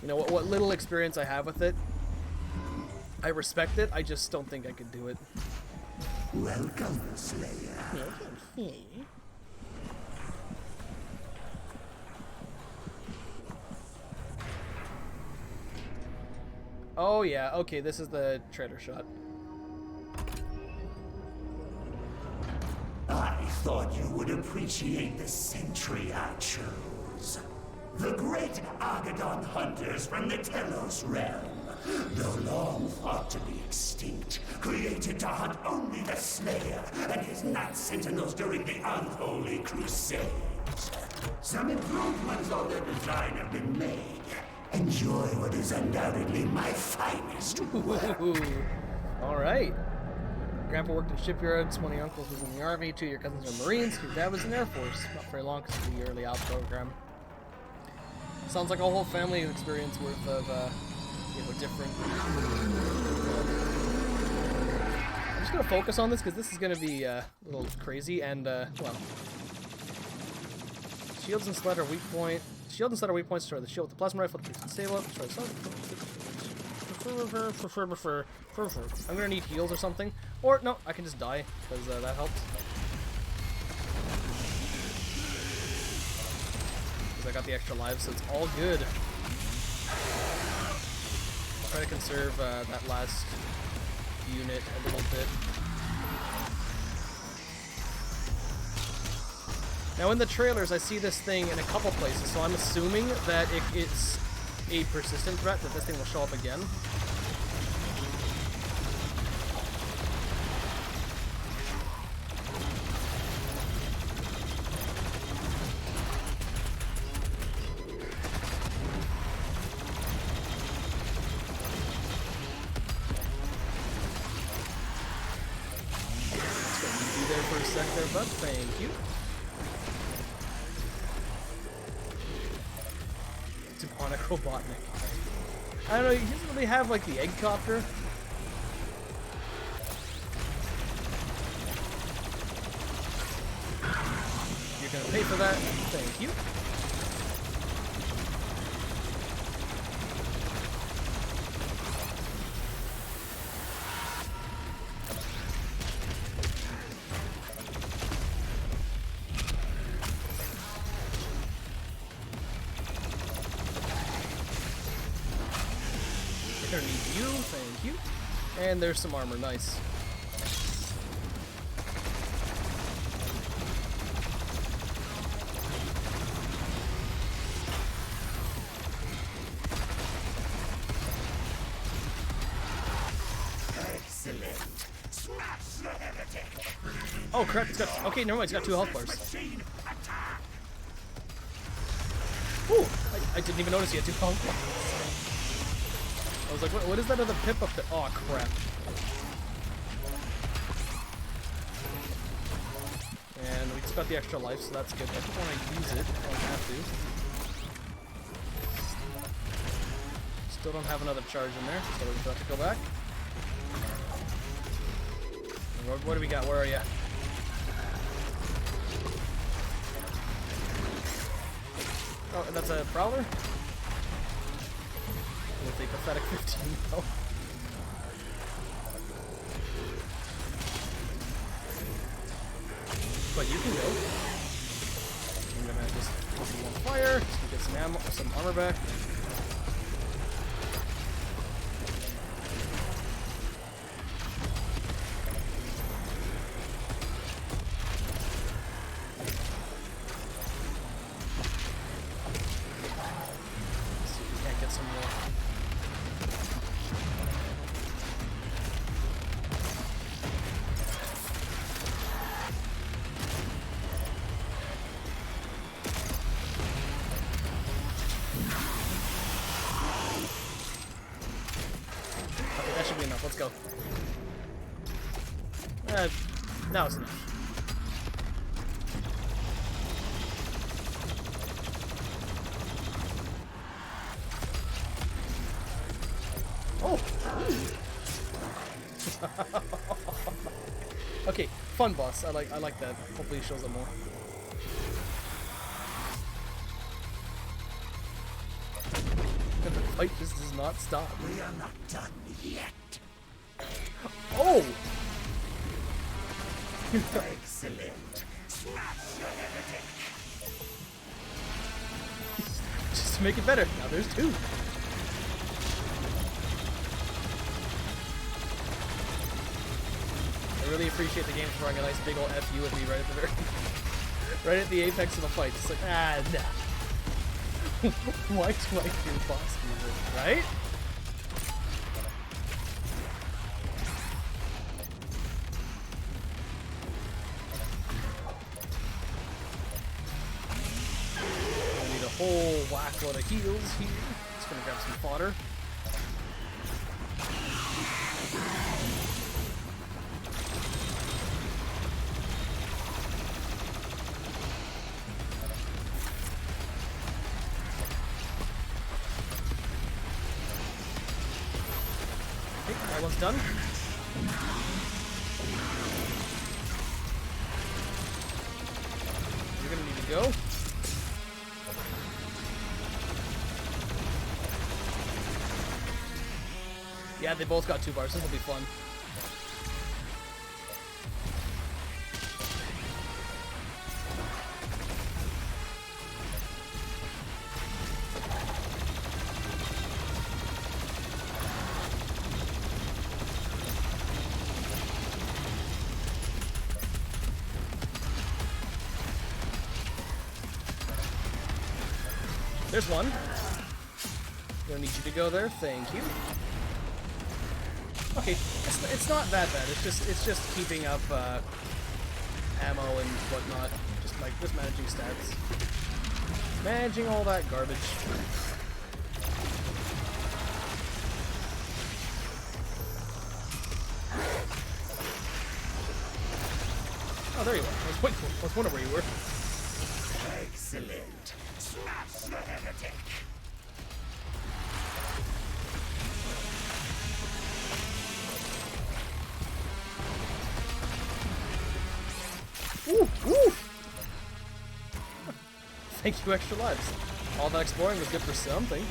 You know, what little experience I have with it, I respect it, I just don't think I could do it. Welcome, Slayer. Oh yeah, okay, this is the traitor shot. I thought you would appreciate the sentry I chose. The great Argadon hunters from the Telos realm, though long thought to be extinct, created to hunt only the Slayer and his Night Sentinels during the Unholy Crusades. Some improvements on their design have been made. Enjoy what is undoubtedly my finest work. All right. grandpa worked in shipyards, one of your uncles was in the army, two of your cousins are Marines, your dad was in the Air Force. Not very long because of the early out program. Sounds like a whole family experience worth of, you know, different... I'm just going to focus on this because this is going to be a little crazy and, well... Shields and sled are weak point. Shield and sled are weak points. Destroy the shield with the plasma rifle. Stable. Destroy the sled. I'm gonna need heals or something. Or, no, I can just die, because that helps. Because I got the extra lives, so it's all good. Try to conserve that last unit a little bit. Now in the trailers, I see this thing in a couple places, so I'm assuming that it's a persistent threat, that this thing will show up again. Just gonna be there for a sec there, bud. Thank you. Robotnik. I don't know, he doesn't really have like the egg copter. You're gonna pay for that. Thank you. Gonna need you, thank you. And there's some armor, nice. Excellent. Smash the heretic. Oh crap, it's got, okay, never mind, it's got 2 health bars. Ooh, I didn't even notice he had 2 health bars. I was like, what is that other pip up there? Oh, crap. And we just got the extra life, so that's good. I don't want to use it. I don't have to. Still don't have another charge in there, so we're just have to go back. What do we got? Where are you? Oh, and that's a Prowler? With a pathetic 15 though. But you can go. I'm gonna just put you on fire, just to get some ammo, some armor back. Let's see if we can't get some more. That should be enough. Let's go. Now it's enough. Oh! Okay, fun boss. I like that. Hopefully he shows up more. The fight just does not stop. We are not done yet. Oh! Excellent. Smash the heretic. Just to make it better. Now there's 2. I really appreciate the game throwing a nice big ol' FU at me right at the very right at the apex of the fight. Just like, nah. Why do I do boss music, right? I need a whole whack load of heals here. Just gonna grab some fodder. almost done. You're gonna need to go. Yeah, they both got 2 bars. This will be fun. There's one. Gonna need you to go there. Thank you. Okay, it's not that bad. It's just keeping up ammo and whatnot. Just managing stats, managing all that garbage. Oh, there you are. I was wondering where you were. Excellent. Smash the heretic. Ooh, ooh. Thank you, extra lives. All that exploring was good for something.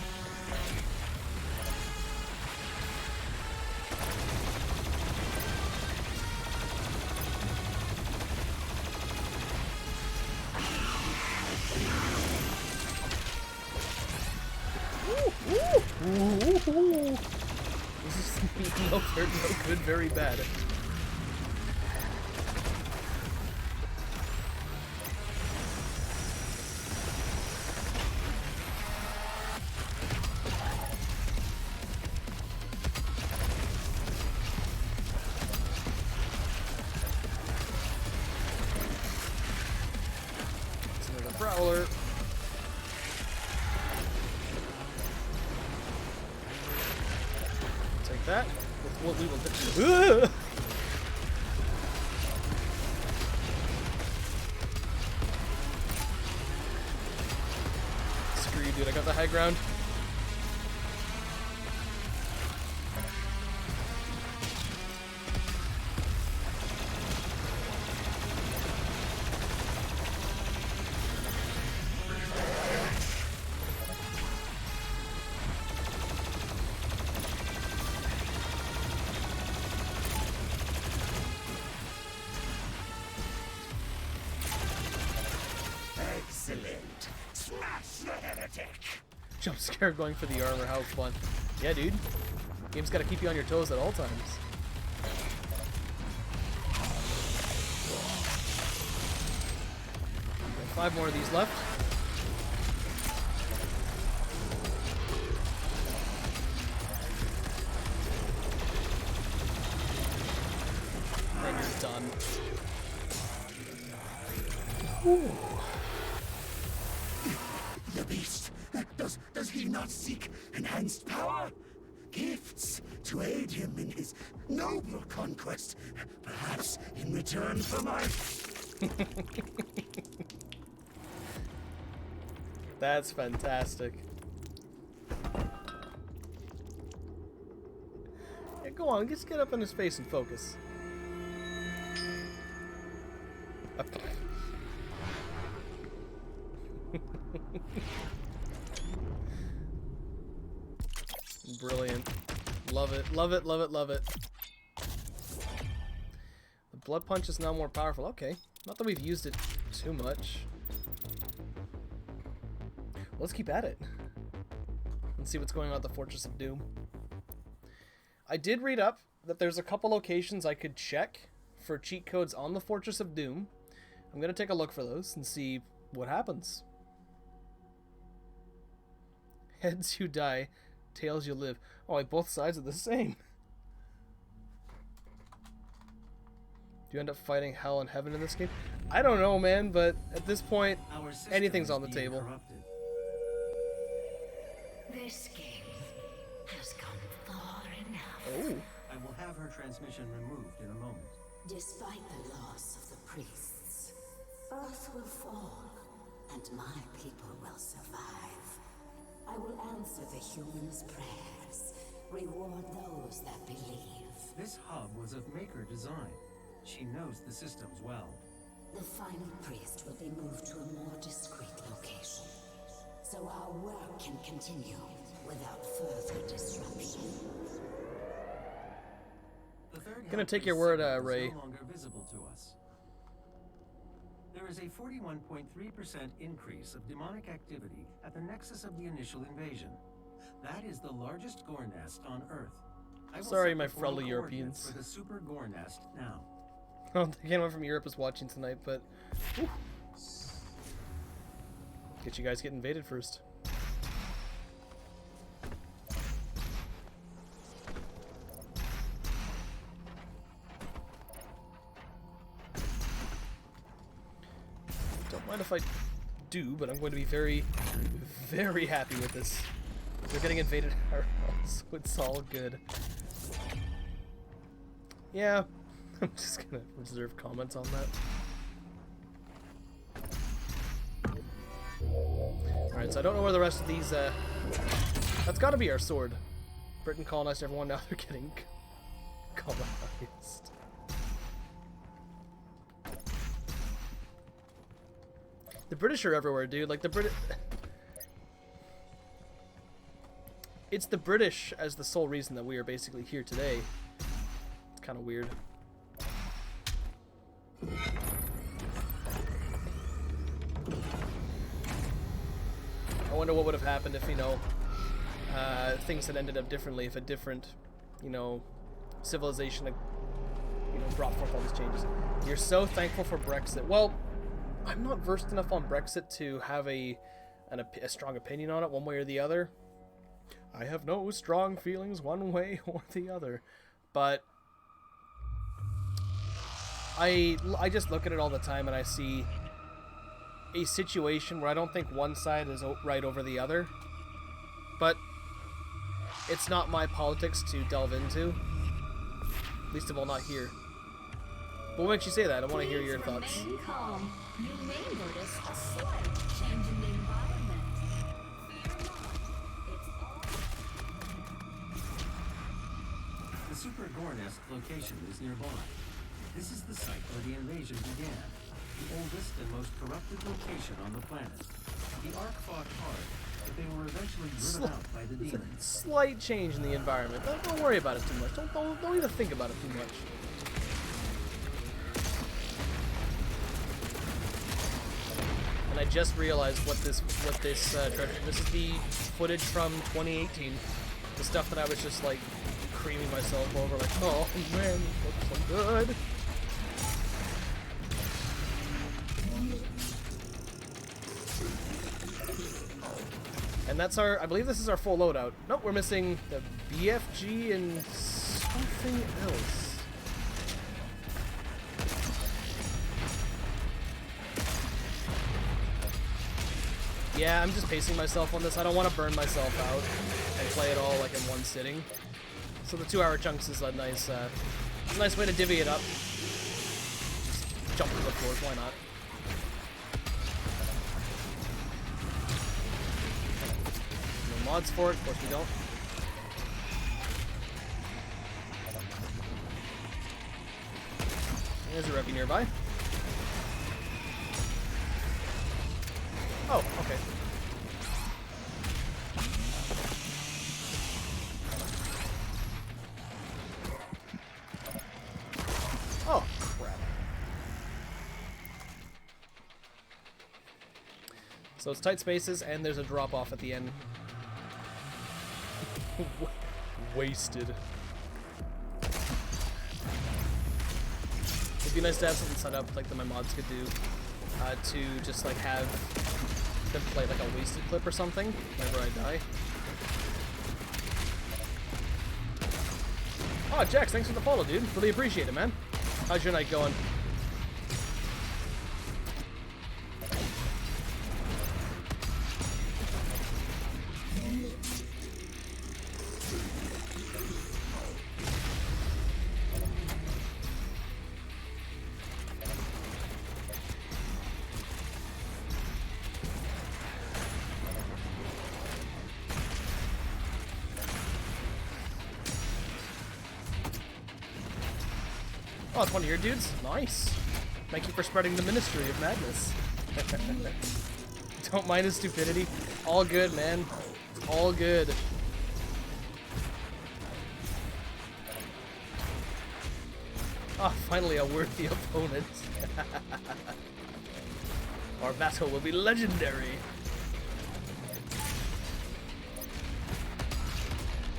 Ooh. This is no good, very bad. It's another Prowler. That with what we will do. Screw you, dude. I got the high ground. Excellent. Smash the heretic. Jump scare going for the armor. How fun. Yeah, dude. Game's gotta keep you on your toes at all times. 5 more of these left. Then you're done. Ooh. The beast. Does he not seek enhanced power? Gifts to aid him in his noble conquest. Perhaps in return for my... That's fantastic. Yeah, go on, just get up in his face and focus. Brilliant. Love it, love it, love it, love it. The blood punch is now more powerful. Okay. Not that we've used it too much. Let's keep at it. And see what's going on at the Fortress of Doom. I did read up that there's a couple locations I could check for cheat codes on the Fortress of Doom. I'm going to take a look for those and see what happens. Heads you die, tails you live. Oh, like both sides are the same. Do you end up fighting hell and heaven in this game? I don't know, man, but at this point, anything's on the table. Corrupted. This game has gone far enough. Oh. I will have her transmission removed in a moment. Despite the loss of the priests, Earth will fall, and my people will survive. I will answer the humans' prayers, reward those that believe. This hub was of Maker design. She knows the systems well. The final priest will be moved to a more discreet location, so our work can continue without further disruption. The third Gonna hub take your priest word, signal is Ray. no longer visible to us. There is a 41.3% increase of demonic activity at the nexus of the initial invasion. That is the largest gore nest on Earth. I will Sorry, set my the portal fellow coordinates Europeans. for the super gore nest now. I don't think anyone from Europe is watching tonight, but whew. Get you guys get invaded first. Don't mind if I do, but I'm going to be very, very happy with this. We're getting invaded ourselves, so it's all good. Yeah, I'm just gonna reserve comments on that. Alright, so I don't know where the rest of these, that's gotta be our sword. Britain colonized everyone, now they're getting colonized. The British are everywhere, dude. Like, the British... It's the British as the sole reason that we are basically here today. It's kind of weird. I wonder what would have happened if, you know, things had ended up differently, if a different, you know, civilization had, you know, brought forth all these changes. You're so thankful for Brexit. Well, I'm not versed enough on Brexit to have a strong opinion on it one way or the other. I have no strong feelings one way or the other, but I just look at it all the time and I see a situation where I don't think one side is right over the other, but it's not my politics to delve into, least of all not here. What makes you say that? I want to hear your thoughts. Remain calm. You may notice a slight change in the environment. Fear not. It's all... The Super Gore Nest location is nearby. This is the site where the invasion began, the oldest and most corrupted location on the planet. The Ark fought hard, but they were eventually driven out by the demons. Slight change in the environment. Don't worry about it too much. Don't even think about it too much. And I just realized what this treasure. This is the footage from 2018. The stuff that I was just like creaming myself over, like, oh man, this looks so good. And that's our, I believe this is our full loadout. Nope, we're missing the BFG and something else. Yeah, I'm just pacing myself on this. I don't want to burn myself out and play it all like in one sitting. So the 2-hour chunks is a nice way to divvy it up. Just jump to the floors, why not? No mods for it, of course we don't. There's a revy nearby. Oh, okay. Oh, crap. So it's tight spaces, and there's a drop-off at the end. Wasted. It'd be nice to have something set up like that my mods could do, to just like have them play like a wasted clip or something whenever I die. Oh, Jax, thanks for the follow, dude. Really appreciate it, man. How's your night going? Oh, it's one of your dudes? Nice. Thank you for spreading the ministry of madness. Don't mind his stupidity. All good, man. All good. Ah, finally a worthy opponent. Our battle will be legendary.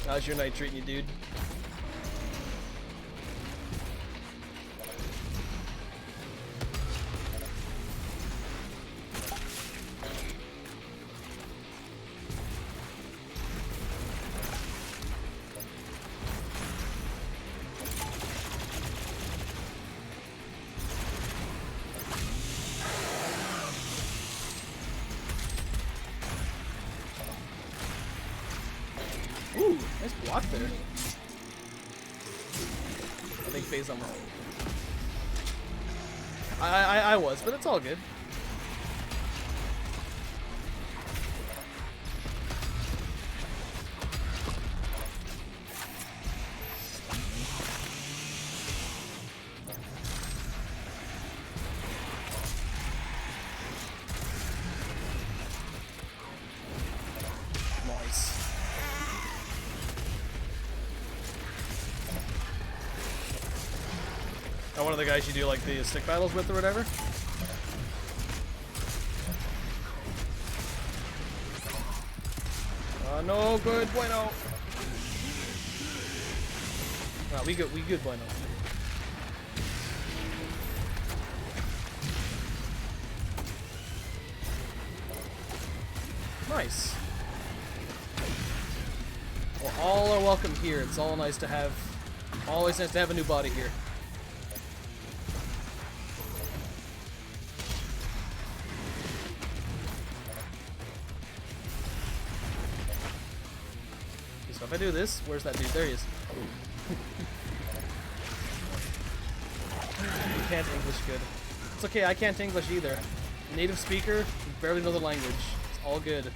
How's your night treating you, dude? Ooh, nice block there. I think Phazon was. I was, but it's all good. Nice. Oh, one of the guys you do like the stick battles with or whatever? No good, bueno. No, we good, bueno. Nice. Well, all are welcome here. It's all nice to have, always nice to have a new body here. So if I do this, where's that dude? There he is. You can't English good. It's okay, I can't English either. Native speaker, barely know the language. It's all good.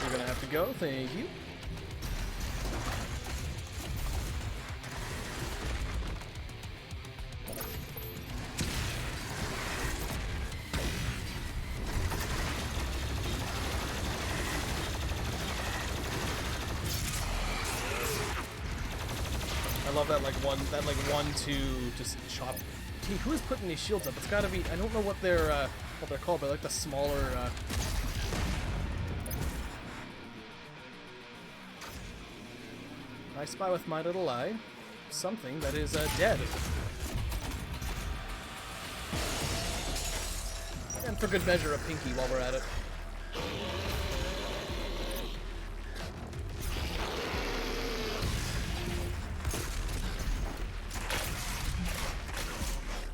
You're gonna have to go, thank you. I love that like 1-2 just chop. Gee, who is putting these shields up? It's gotta be, I don't know what they're called, but like the smaller I spy with my little eye something that is dead. And for good measure, a pinky while we're at it.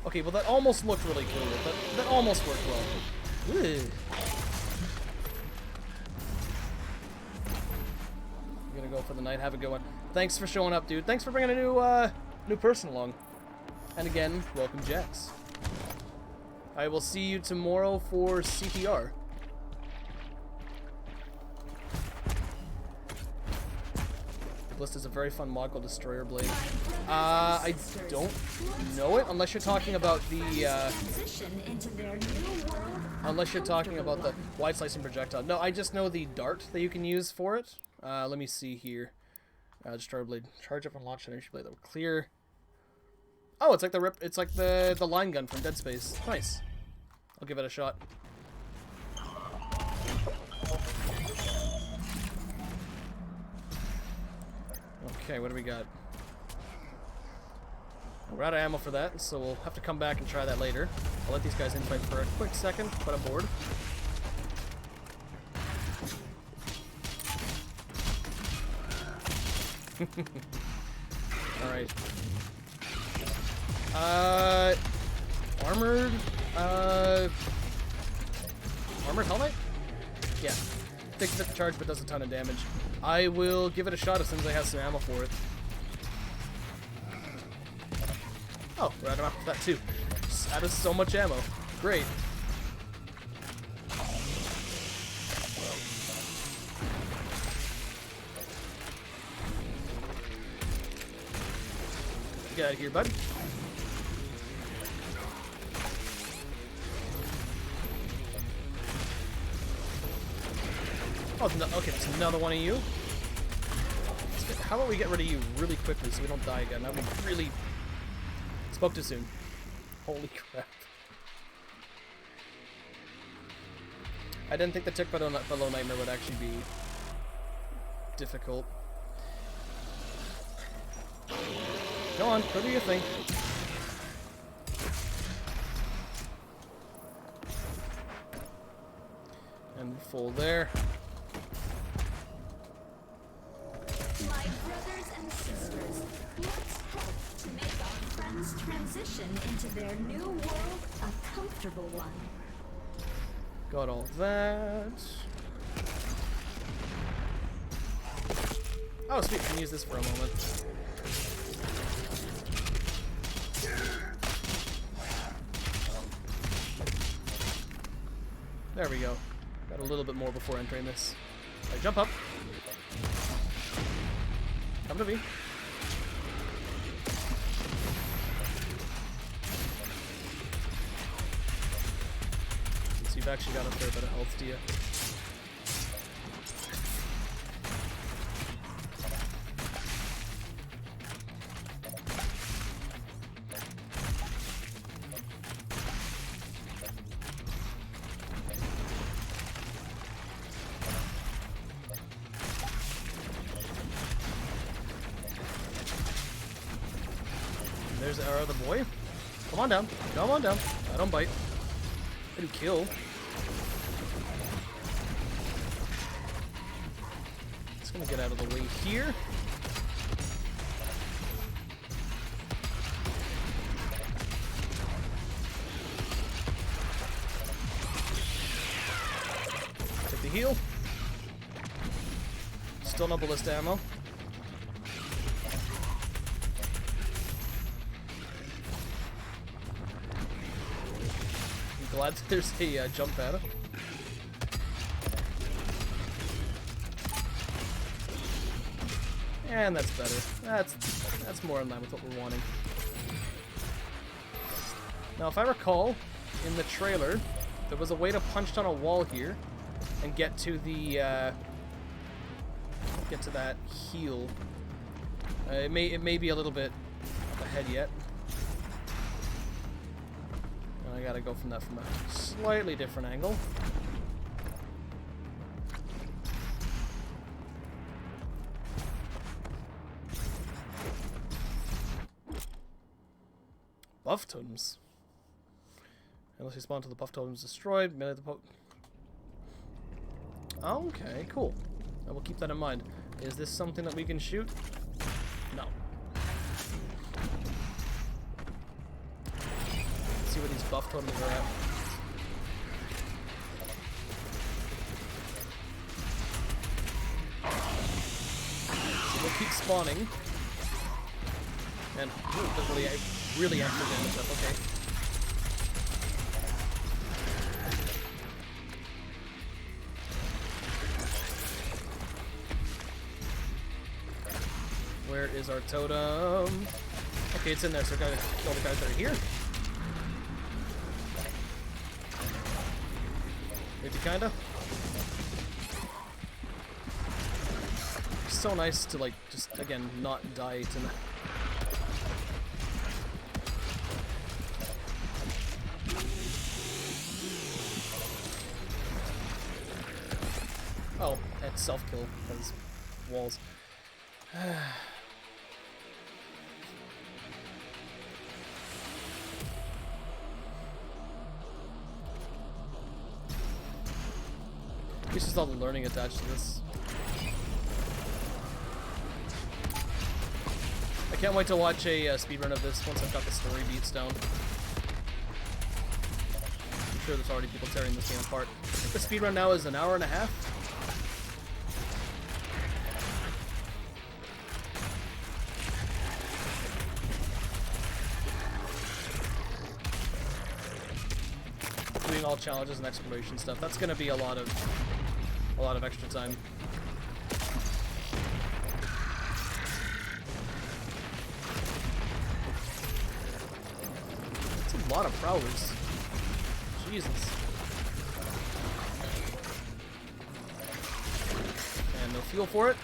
Okay, well that almost looked really cool. That almost worked well. Ew. I'm gonna go for the night. Have a good one. Thanks for showing up, dude. Thanks for bringing a new person along. And again, welcome, Jax. I will see you tomorrow for CTR. The Blist is a very fun mod called Destroyer Blade. I don't know it unless you're talking about the unless you're talking about the wide slicing projectile. No, I just know the dart that you can use for it. Let me see here. Destroyer Blade. Charge up and launch energy blade that will clear. Oh, it's like the line gun from Dead Space. Nice. I'll give it a shot. Okay, what do we got? We're out of ammo for that, so we'll have to come back and try that later. I'll let these guys infight for a quick second, but I'm bored. Alright. Armored helmet? Yeah. Takes a bit to charge, but does a ton of damage. I will give it a shot as soon as I have some ammo for it. Oh, we're out of ammo for that too. That is so much ammo. Great. Get out of here, bud. Oh, no, okay, there's another one of you. How about we get rid of you really quickly so we don't die again? That would really... Spoke too soon. Holy crap. I didn't think the tick below Nightmare would actually be difficult. Go on, go do your thing. And full there. My brothers and sisters, let's help to make our friends' transition into their new world a comfortable one. Got all that. Oh, sweet, I can use this for a moment. There we go. Got a little bit more before entering this. Right, jump up. Come to me. Since you've actually got a fair bit of health to you. There's our other boy. Come on down. Come on down. I don't bite. I do kill. Just gonna get out of the way here. Take the heal. Still no ballista ammo. Glad there's a jump pad. And that's better. That's more in line with what we're wanting. Now, if I recall, in the trailer, there was a way to punch down a wall here and get to the get to that heal. It may be a little bit ahead yet. I gotta go from that from a slightly different angle. Buff totems. Unless you spawn until the buff totem is destroyed, melee the okay, cool. I will keep that in mind. Is this something that we can shoot? No. See what these buff totems are at. So we'll keep spawning. And really after damage up, okay. Where is our totem? Okay, it's in there, so we gotta kill the guys that are here. Maybe kinda. It's so nice to like just again not die to oh, that's self-kill because walls. It's just all the learning attached to this. I can't wait to watch a speedrun of this once I've got the story beats down. I'm sure there's already people tearing this game apart. I think the speedrun now is an hour and a half. doing all challenges and exploration stuff. That's gonna be a lot of extra time. That's a lot of prowlers. Jesus. And no fuel for it.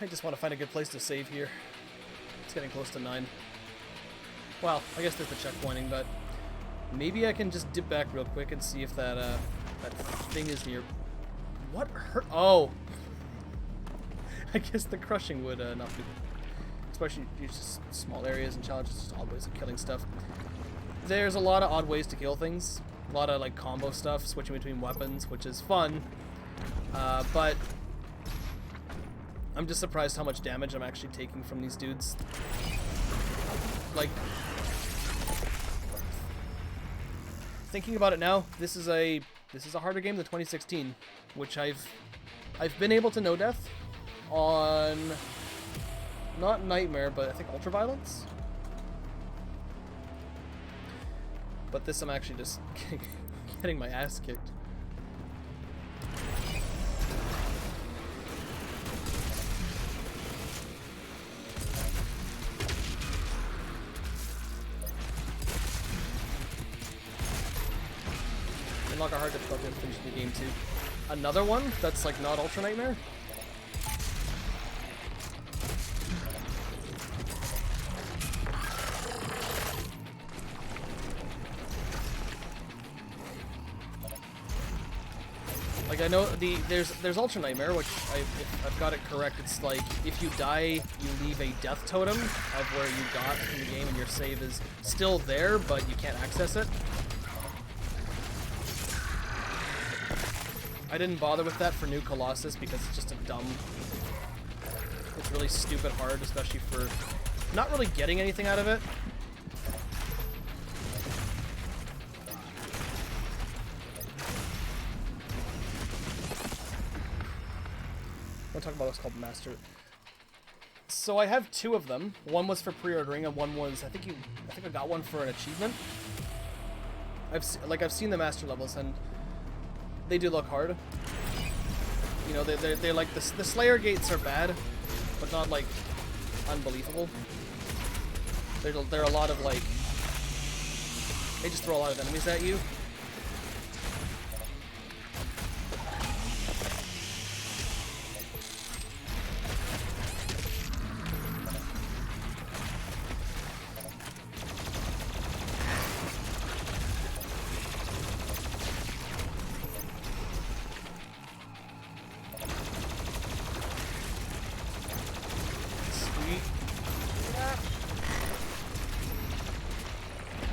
I just want to find a good place to save here. It's getting close to 9. Well, I guess there's the checkpointing, but maybe I can just dip back real quick and see if that that thing is near. What hurt? Oh, I guess the crushing would not be, especially just small areas and challenges, just odd ways of killing stuff. There's a lot of odd ways to kill things. A lot of like combo stuff, switching between weapons, which is fun, but I'm just surprised how much damage I'm actually taking from these dudes. Like, thinking about it now, this is a harder game than 2016, which I've been able to no death on not Nightmare, but I think Ultraviolence. But this I'm actually just getting my ass kicked. Unlock a hard difficulty and finish the game too. Another one that's like not Ultra Nightmare. Like I know there's Ultra Nightmare, which if I've got it correct, it's like if you die, you leave a death totem of where you got in the game, and your save is still there, but you can't access it. I didn't bother with that for New Colossus because it's just it's really stupid hard, especially for not really getting anything out of it. I want to talk about what's called Master. So I have 2 of them. One was for pre-ordering, and one was I think I got one for an achievement. I've seen the Master levels, and they do look hard. You know, they're like the Slayer gates are bad, but not like unbelievable. They're a lot of like they just throw a lot of enemies at you.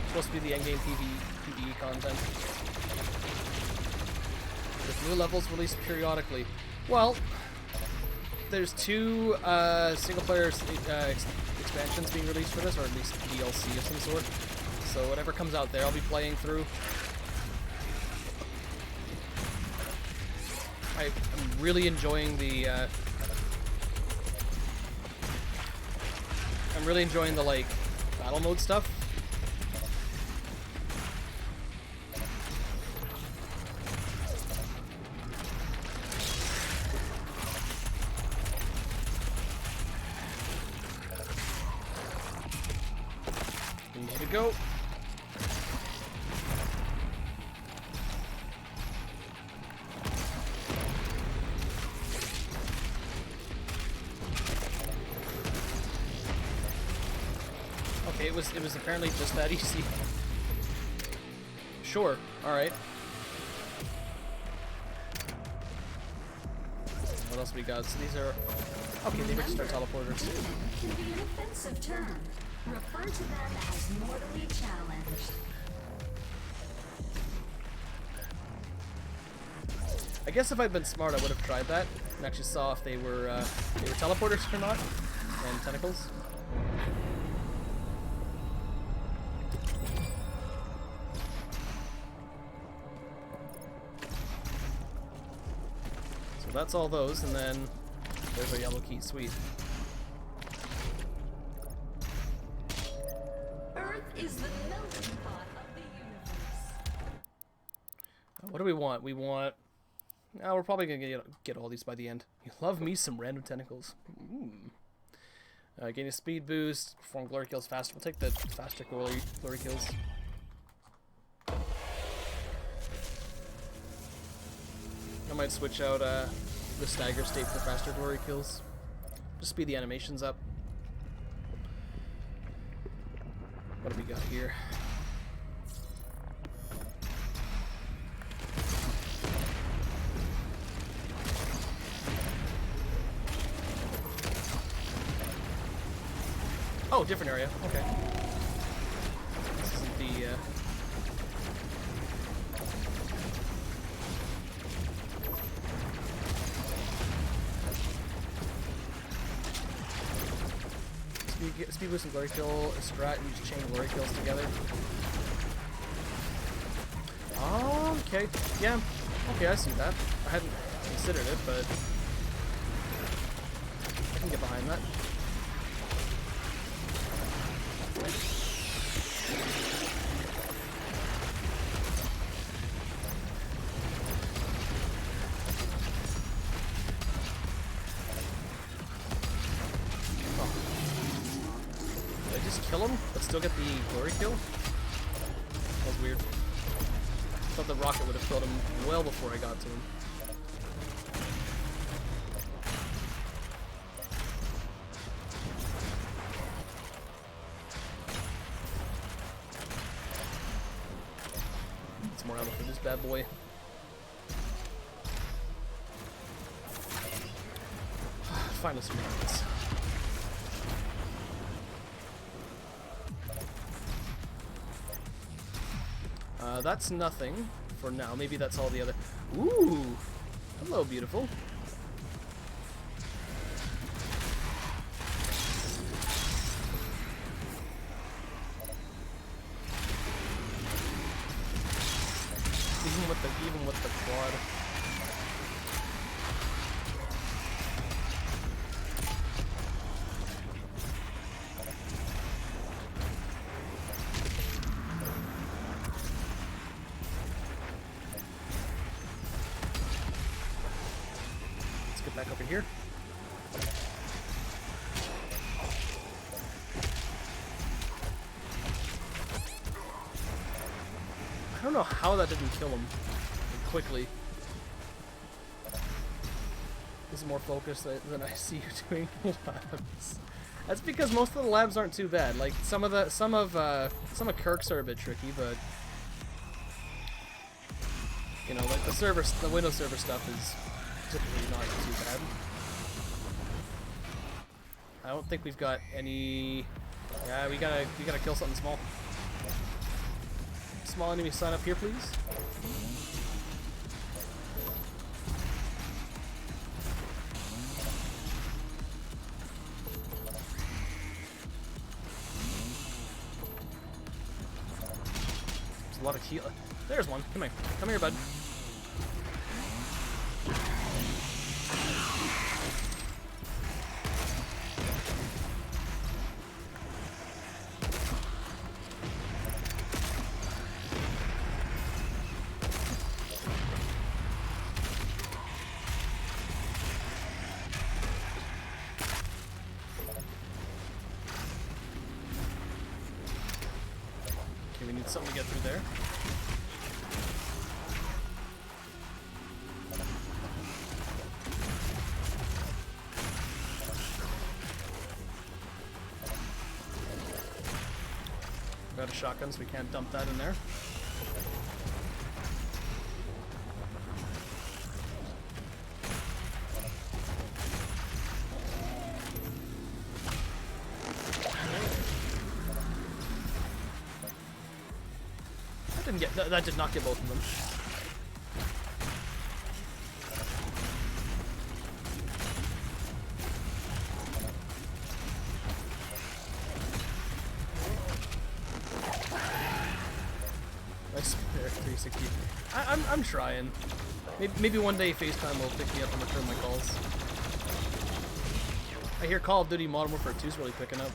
Supposed to be the endgame PvE content. With new levels released periodically. Well, there's 2 single-player expansions being released for this, or at least DLC of some sort. So whatever comes out there, I'll be playing through. I'm really enjoying the. I'm really enjoying the like battle mode stuff. Easy to go. Okay, it was apparently just that easy. Sure. All right. What else we got? So these are okay. They were just our teleporters. Can be an offensive term. Refer to them as mortally challenged. I guess if I'd been smart, I would have tried that and actually saw if they were teleporters or not, and tentacles. that's all those, and then there's a yellow key. Sweet. Earth is the melting pot of the universe. What do we want? We want... Oh, we're probably going to get all these by the end. You love me some random tentacles. Gain a speed boost, perform glory kills faster. We'll take the faster glory kills. I might switch out the stagger state for faster glory kills. Just speed the animations up. What do we got here? Oh, different area. Okay. This isn't the speed boost and glory kill, a strat, and use chain glory kills together. Okay. Yeah. Okay, I see that. I hadn't considered it, but I can get behind that. Kill him, but still get the glory kill? That was weird. I thought the rocket would have killed him well before I got to him. Some more ammo for this bad boy. Find us some rockets. That's nothing for now. Maybe that's all the other... Ooh! Hello, beautiful. Even with the quad. Back up in here. I don't know how that didn't kill him quickly. This is more focused than I see you doing labs. That's because most of the labs aren't too bad. Like some of Kirk's are a bit tricky, but you know, like the Windows Server stuff is typically not too bad. I don't think we've got any... Yeah, we gotta kill something small. Small enemy, sign up here, please. There's a lot of heal. There's one. Come here. Come here, bud. We need something to get through there. We got a shotgun, so we can't dump that in there. That did not get both of them. I spare 360. I'm trying. Maybe one day FaceTime will pick me up and return my calls. I hear Call of Duty Modern Warfare 2 is really picking up.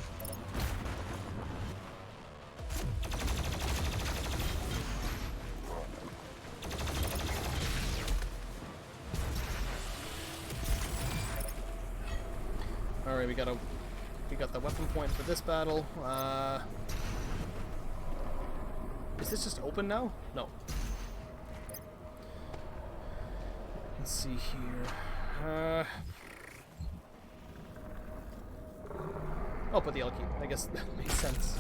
Alright, we got the weapon point for this battle. Is this just open now? No. Let's see here. I'll put the L key. I guess that makes sense.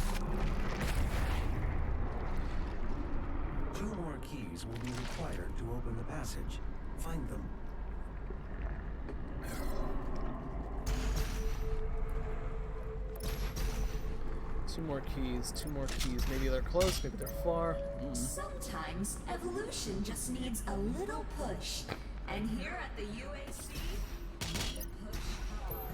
2 more keys will be required to open the passage. Find them. Two more keys. Maybe they're close, maybe they're far. Sometimes evolution just needs a little push. And here at the UAC, we push hard.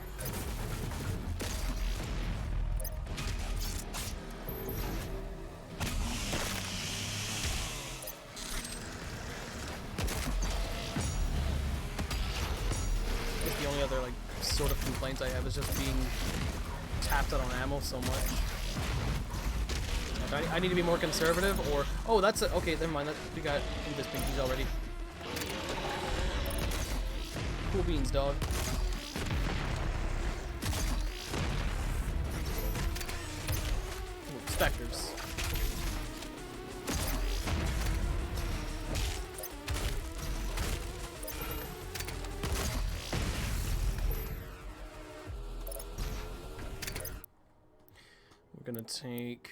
I guess the only other like sort of complaints I have is just being tapped out on ammo so much. Like, I need to be more conservative, or oh, that's it. Okay, never mind. We got this pinkies already. Cool beans, dog. Ooh, specters. We're gonna take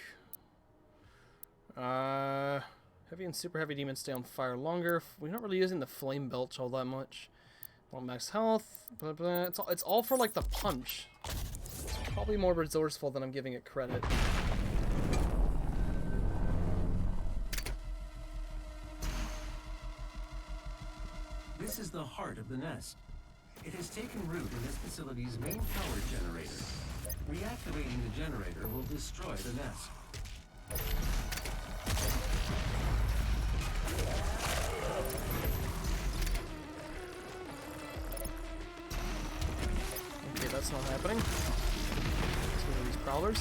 heavy and super heavy demons stay on fire longer. We're not really using the flame belch all that much. Want max health, blah, blah. It's all for like the punch. It's probably more resourceful than I'm giving it credit. This is the heart of the nest. It has taken root in this facility's main power generator. Reactivating the generator will destroy the nest. Okay, that's not happening. Let's go to these prowlers.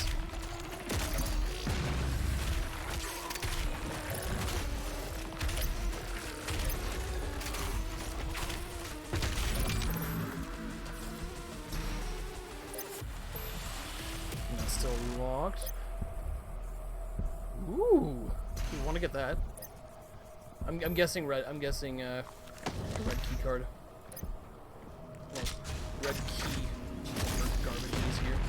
And that's still locked. Ooh, you want to get that? I'm guessing red. I'm guessing red key card. Or red key. Whatever garbage it is here.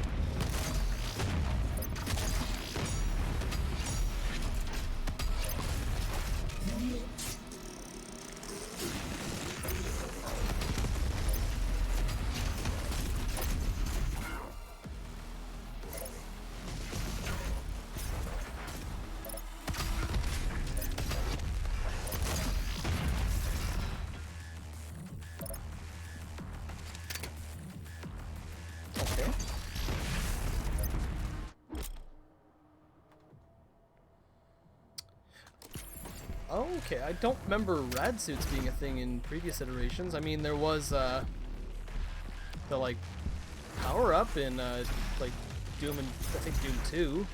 Okay. Okay, I don't remember rad suits being a thing in previous iterations. I mean, there was the like power up in like Doom and I think Doom 2.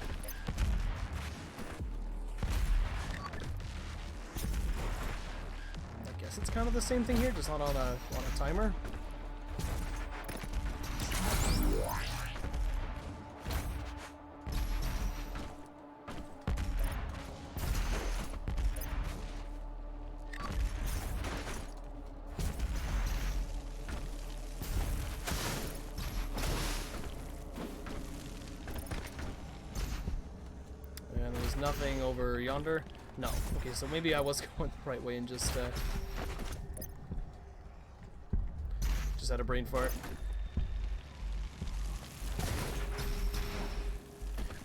I guess it's kind of the same thing here, just not on a timer. And there's nothing over yonder. No. Okay, so maybe I was going the right way and just had a brain fart.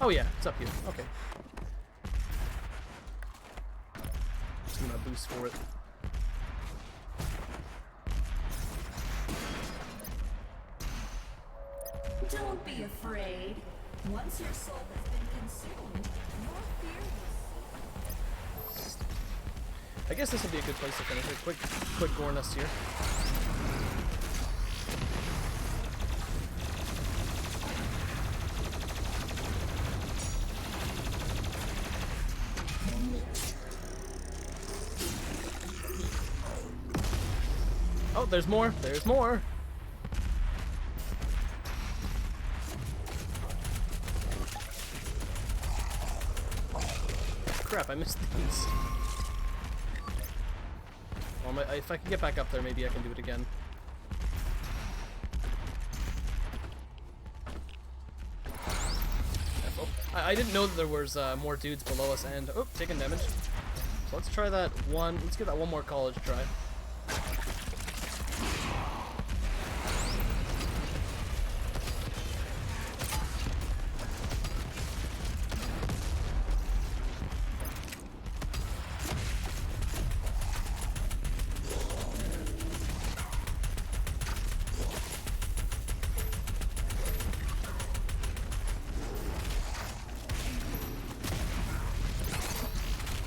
Oh yeah, it's up here. Okay. Just gonna boost for it. Don't be afraid. Once your soul has been consumed, your fear will cease. I guess this would be a good place to finish it. Quick gore nest here. Oh, there's more. There's more. Crap, I missed these. Well, if I can get back up there, maybe I can do it again. Oh, I didn't know that there was more dudes below us and... Oh, taking damage. So let's try that one. Let's give that one more college try.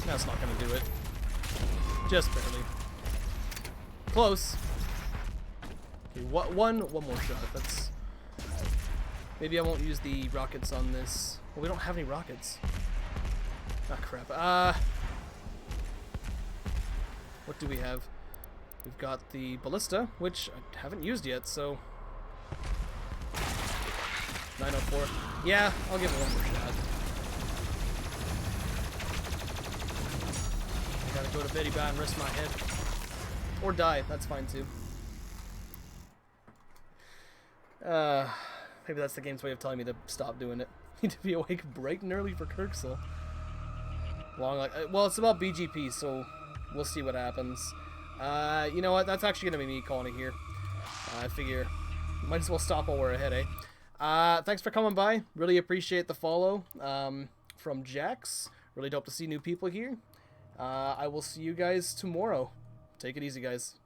That's not gonna do it. Just barely. Close. Okay, one more shot. That's... Maybe I won't use the rockets on this. Well, we don't have any rockets. Ah, crap. What do we have? We've got the ballista, which I haven't used yet, so... 904. Yeah, I'll give it one more shot. Gotta go to Betty Bad and risk my head. Or die, that's fine too. Maybe that's the game's way of telling me to stop doing it. Need to be awake bright and early for Kirksel. Well, it's about BGP, so we'll see what happens. You know what? That's actually gonna be me calling it here. I figure might as well stop while we're ahead, eh? Thanks for coming by. Really appreciate the follow from Jax. Really dope to see new people here. I will see you guys tomorrow. Take it easy, guys.